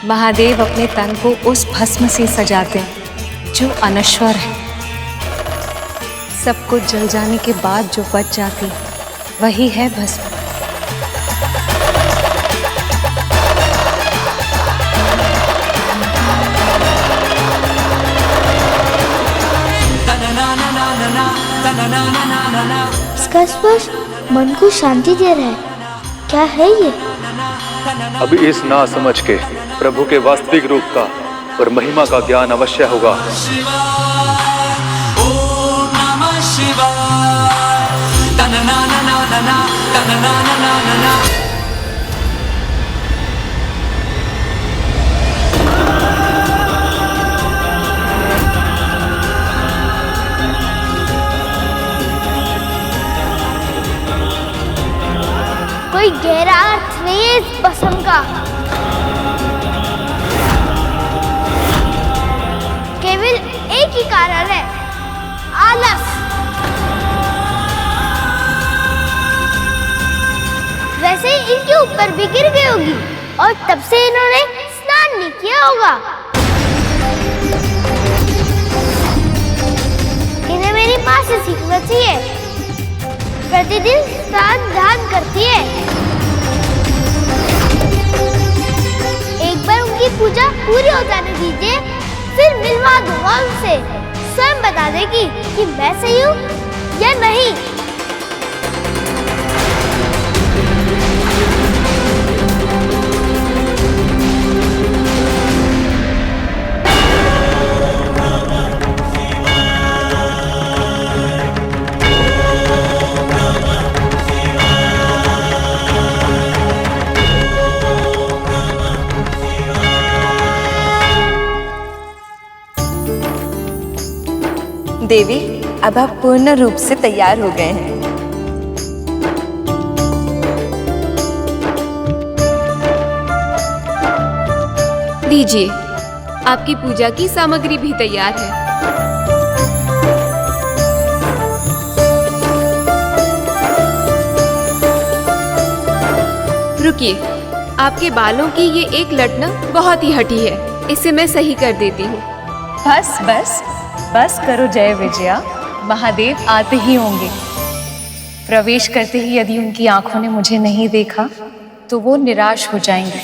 महादेव अपने तन को उस भस्म से सजाते हैं जो अनश्वर है। सब कुछ जल जाने के बाद जो बच जाती है वही है भस्म। इसका स्पर्श मन को शांति दे रहा है। क्या है ये? अब इस ना समझ के प्रभु के वास्तविक रूप का और महिमा का ज्ञान अवश्य होगा। कोई गहरा अर्थ नहीं है इस भस्म का। केवल एक ही कारण है, आलस। वैसे इनके ऊपर भी गिर गई होगी और तब से इन्होंने स्नान नहीं किया होगा। इन्हें मेरी माँ से सीखना चाहिए। प्रतिदिन स्नान ध्यान करती है। एक बार उनकी पूजा पूरी हो जाने दीजिए, फिर मिलवा दूंगा उनसे। स्वयं बता देगी कि मैं सही हूँ या नहीं। देवी, अब आप पूर्ण रूप से तैयार हो गए हैं। लीजिए, आपकी पूजा की सामग्री भी तैयार है। रुकिए, आपके बालों की ये एक लट ना बहुत ही हटी है, इसे मैं सही कर देती हूँ। बस बस बस करो जय विजया, महादेव आते ही होंगे। प्रवेश करते ही यदि उनकी आंखों ने मुझे नहीं देखा तो वो निराश हो जाएंगे।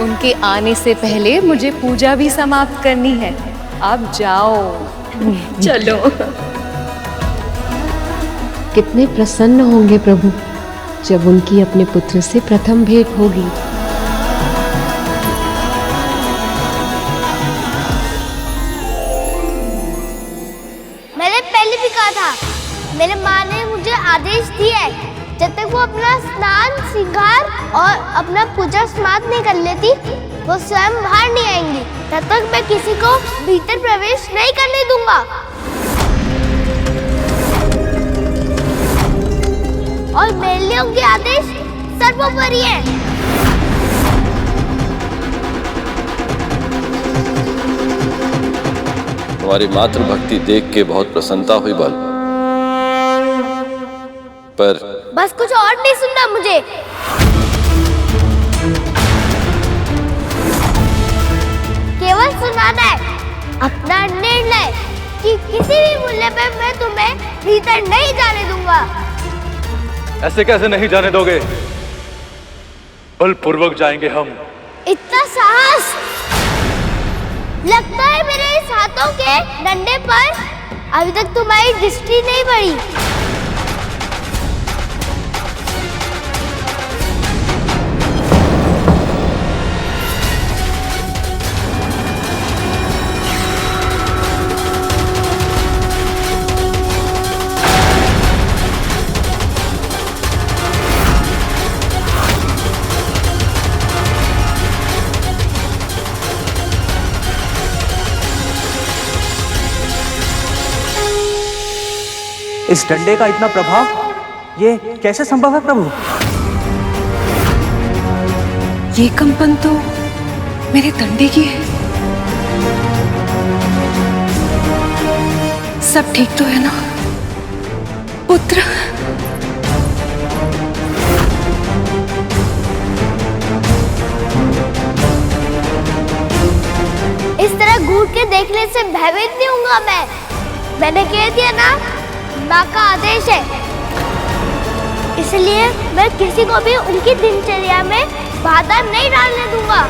उनके आने से पहले मुझे पूजा भी समाप्त करनी है। अब जाओ। चलो। कितने प्रसन्न होंगे प्रभु जब उनकी अपने पुत्र से प्रथम भेंट होगी। मेरे माँ ने मुझे आदेश दिया है, जब तक वो अपना स्नान, श्रृंगार और अपना पूजा समाप्त नहीं कर लेती, वो स्वयं बाहर नहीं आएंगी। तब तक मैं किसी को भीतर प्रवेश नहीं करने दूंगा। और मेरे लिए उनके आदेश सर्वोपरि है। तुम्हारी मातृभक्ति देख के बहुत प्रसन्नता हुई बाल, पर बस कुछ और नहीं सुनना मुझे। केवल सुनाना है अपना निर्णय कि किसी भी मूल्य पर मैं तुम्हें भीतर नहीं जाने दूंगा। ऐसे कैसे नहीं जाने दोगे? बलपूर्वक जाएंगे हम। इतना साहस! लगता है मेरे इस हाथों के डंडे पर अभी तक तुम्हारी दृष्टि नहीं पड़ी। इस डंडे का इतना प्रभाव, ये कैसे संभव है प्रभु? ये कंपन तो मेरे डंडे की है। सब ठीक तो है ना पुत्र? इस तरह घूर के देखने से भयभीत नहीं होऊंगा मैं। मैंने कह दिया ना, माँ का आदेश है, इसलिए मैं किसी को भी उनकी दिनचर्या में बाधा नहीं डालने दूंगा।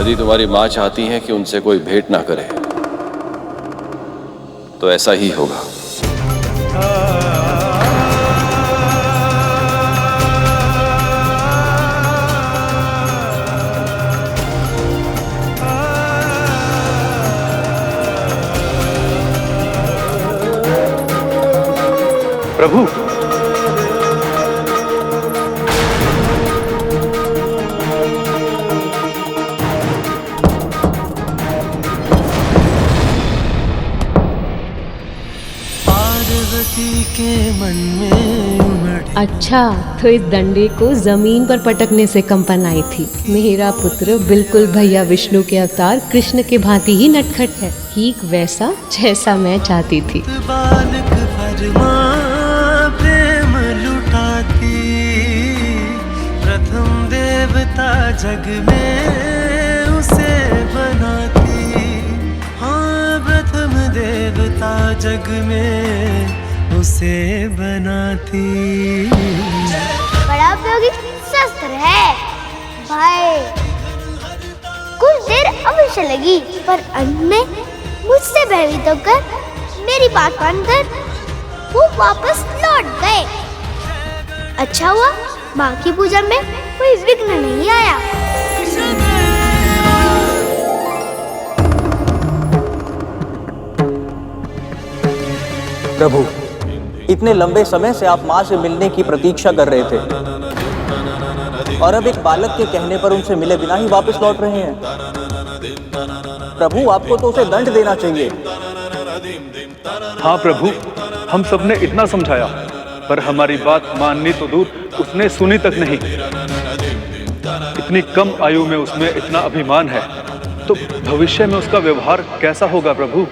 यदि तुम्हारी माँ चाहती है कि उनसे कोई भेंट ना करे तो ऐसा ही होगा। प्रभु, पार्वती के मन में उमड़। अच्छा, तो इस डंडे को जमीन पर पटकने से कंपन आई थी। मेरा पुत्र बिल्कुल भैया विष्णु के अवतार कृष्ण के भांति ही नटखट है, ठीक वैसा जैसा मैं चाहती थी। बालक फरमा प्रेम लुटाती, प्रथम देवता जग में उसे बनाती। हाँ, प्रथम देवता जग में उसे बनाती। बड़ा उपयोगी शस्त्र है भाई। कुछ देर अवश्य लगी, पर अंत में मुझसे भयभीत होकर मेरी बात मानकर वो वापस लौट गए। अच्छा हुआ माँ की पूजा में कोई विघ्न नहीं आया। प्रभु, इतने लंबे समय से आप माँ से मिलने की प्रतीक्षा कर रहे थे, और अब एक बालक के कहने पर उनसे मिले बिना ही वापस लौट रहे हैं। प्रभु, आपको तो उसे दंड देना चाहिए। हाँ प्रभु, हम सबने इतना समझाया, पर हमारी बात माननी तो दूर, उसने सुनी तक नहीं। इतनी कम आयु में उसमें इतना अभिमान है, तो भविष्य में उसका व्यवहार कैसा होगा प्रभु?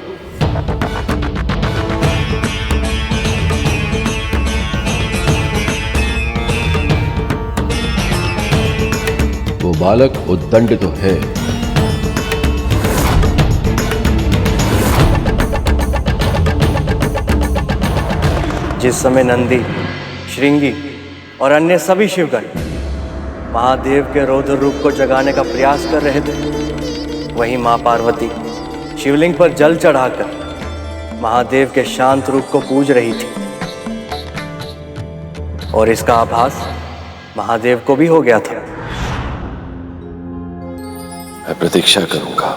वो बालक उद्दंड तो है, जिस समय नंदी, श्रृंगी और अन्य सभी शिवगण महादेव के रौद्र रूप को जगाने का प्रयास कर रहे थे, वहीं मां पार्वती शिवलिंग पर जल चढ़ाकर महादेव के शांत रूप को पूज रही थी, और इसका आभास महादेव को भी हो गया था। मैं प्रतीक्षा करूंगा।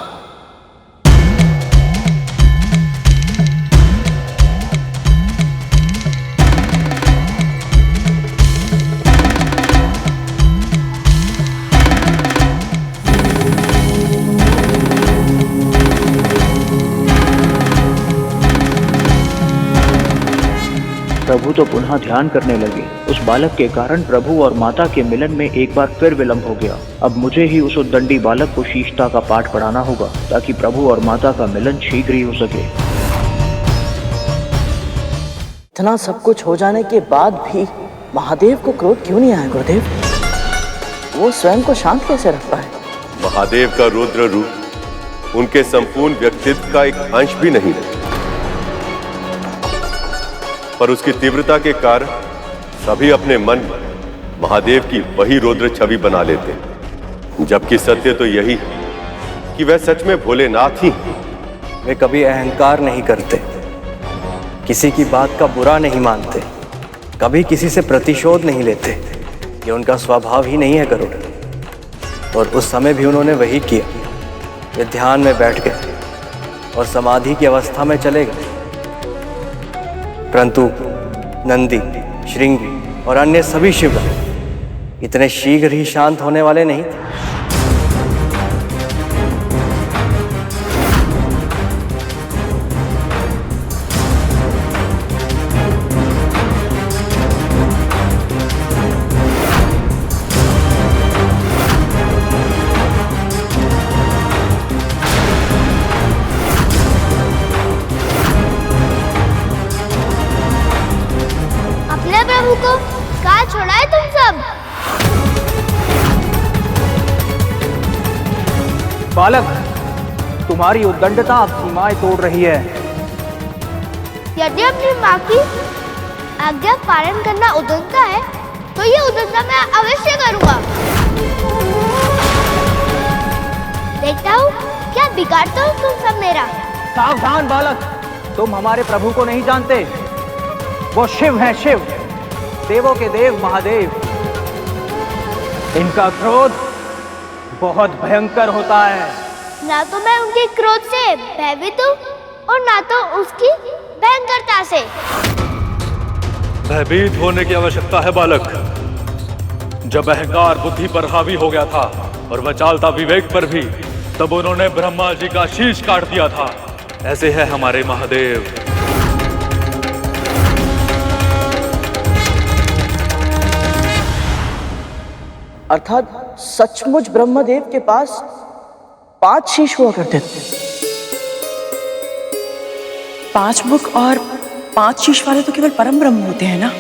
प्रभु तो पुनः ध्यान करने लगे। उस बालक के कारण प्रभु और माता के मिलन में एक बार फिर विलंब हो गया। अब मुझे ही उस उद्दंडी बालक को शीशता का पाठ पढ़ाना होगा, ताकि प्रभु और माता का मिलन शीघ्र ही हो सके। इतना सब कुछ हो जाने के बाद भी महादेव को क्रोध क्यों नहीं आया गुरुदेव? वो स्वयं को शांत कैसे रख पाए? महादेव का रुद्र रूप उनके संपूर्ण व्यक्तित्व का एक अंश भी नहीं है, पर उसकी तीव्रता के कारण सभी अपने मन में महादेव की वही रुद्र छवि बना लेते हैं, जबकि सत्य तो यही है कि वह सच में भोलेनाथ ही हैं। वे कभी अहंकार नहीं करते, किसी की बात का बुरा नहीं मानते, कभी किसी से प्रतिशोध नहीं लेते। ये उनका स्वभाव ही नहीं है गरुड़। और उस समय भी उन्होंने वही किया। वे ध्यान में बैठ गए और समाधि की अवस्था में चले गए, परंतु नंदी, श्रृंगी और अन्य सभी शिवगण इतने शीघ्र ही शांत होने वाले नहीं थे। अपने प्रभु को कहाँ छोड़ा है तुम सब? बालक, तुम्हारी उद्दंडता अब सीमाएं तोड़ रही है। यदि अपनी माँ की आज्ञा पालन करना उद्दंडता है, तो ये उद्दंडता मैं अवश्य करूँगा। देखता हूँ क्या बिगाड़ते हो तुम सब मेरा। सावधान बालक, तुम हमारे प्रभु को नहीं जानते। वो शिव हैं, शिव, देवों के देव महादेव। इनका क्रोध बहुत भयंकर होता है। ना तो मैं उनके क्रोध से भयभीत हूँ और ना तो उसकी भयंकरता से। भयभीत होने की आवश्यकता है बालक। जब अहंकार बुद्धि पर हावी हो गया था और वह चालता विवेक पर भी, तब उन्होंने ब्रह्मा जी का शीश काट दिया था। ऐसे है हमारे महादेव। अर्थात सचमुच ब्रह्मदेव के पास 5 शीश हुआ करते थे। 5 मुख और 5 शीश वाले तो केवल परम ब्रह्म होते हैं ना।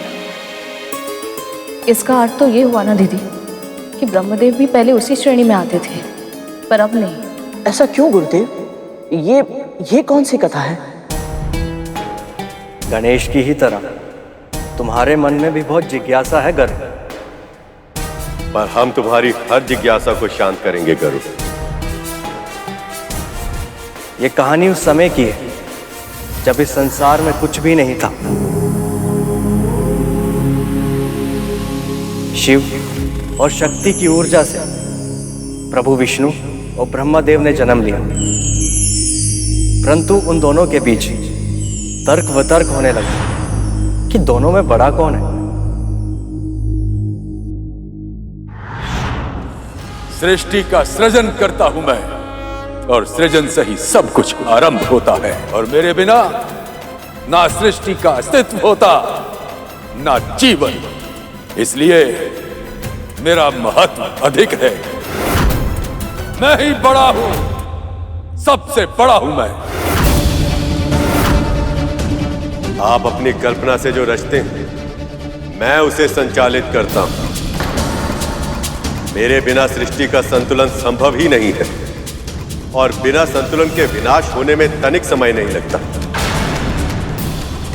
इसका अर्थ तो ये हुआ ना दीदी कि ब्रह्मदेव भी पहले उसी श्रेणी में आते थे, पर अब नहीं। ऐसा क्यों गुरुदेव? ये कौन सी कथा है? गणेश की ही तरह तुम्हारे मन में भी बहुत जिज्ञासा है गर्ग, पर हम तुम्हारी हर जिज्ञासा को शांत करेंगे गरुड़। ये कहानी उस समय की है जब इस संसार में कुछ भी नहीं था। शिव और शक्ति की ऊर्जा से प्रभु विष्णु और ब्रह्मदेव ने जन्म लिया, परंतु उन दोनों के बीच तर्क वितर्क होने लगा कि दोनों में बड़ा कौन है। सृष्टि का सृजन करता हूं मैं, और सृजन से ही सब कुछ आरंभ होता है, और मेरे बिना ना सृष्टि का अस्तित्व होता ना जीवन। इसलिए मेरा महत्व अधिक है। मैं ही बड़ा हूं, सबसे बड़ा हूं मैं। आप अपनी कल्पना से जो रचते हैं, मैं उसे संचालित करता हूं। मेरे बिना सृष्टि का संतुलन संभव ही नहीं है, और बिना संतुलन के विनाश होने में तनिक समय नहीं लगता।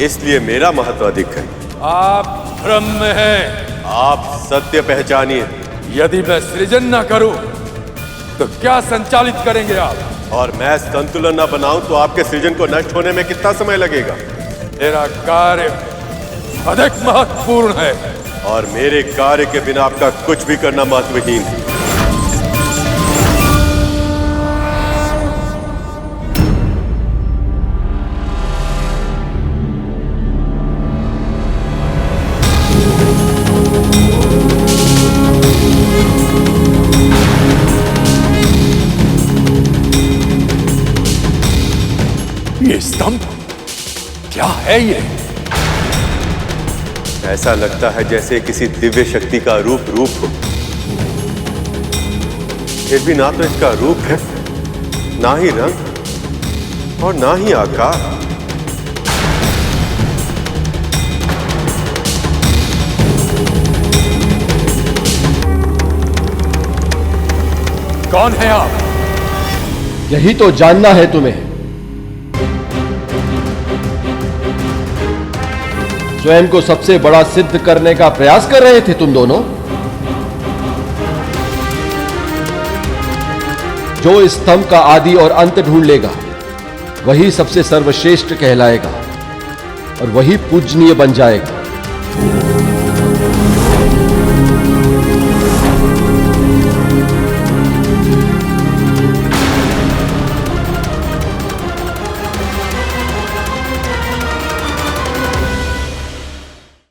इसलिए मेरा महत्व अधिक है। आप भ्रम में हैं। आप सत्य पहचानिए। यदि मैं सृजन ना करूं तो क्या संचालित करेंगे आप? और मैं संतुलन न बनाऊं तो आपके सृजन को नष्ट होने में कितना समय लगेगा? मेरा कार्य अधिक महत्वपूर्ण है, और मेरे कार्य के बिना आपका कुछ भी करना महत्वहीन है। ये स्तंभ क्या है? ये ऐसा लगता है जैसे किसी दिव्य शक्ति का रूप हो। फिर भी ना तो इसका रूप है, ना ही रंग, और ना ही आकार। कौन है आप? यही तो जानना है तुम्हें। स्वयं को सबसे बड़ा सिद्ध करने का प्रयास कर रहे थे तुम दोनों। जो इस स्तंभ का आदि और अंत ढूंढ लेगा, वही सबसे सर्वश्रेष्ठ कहलाएगा और वही पूजनीय बन जाएगा।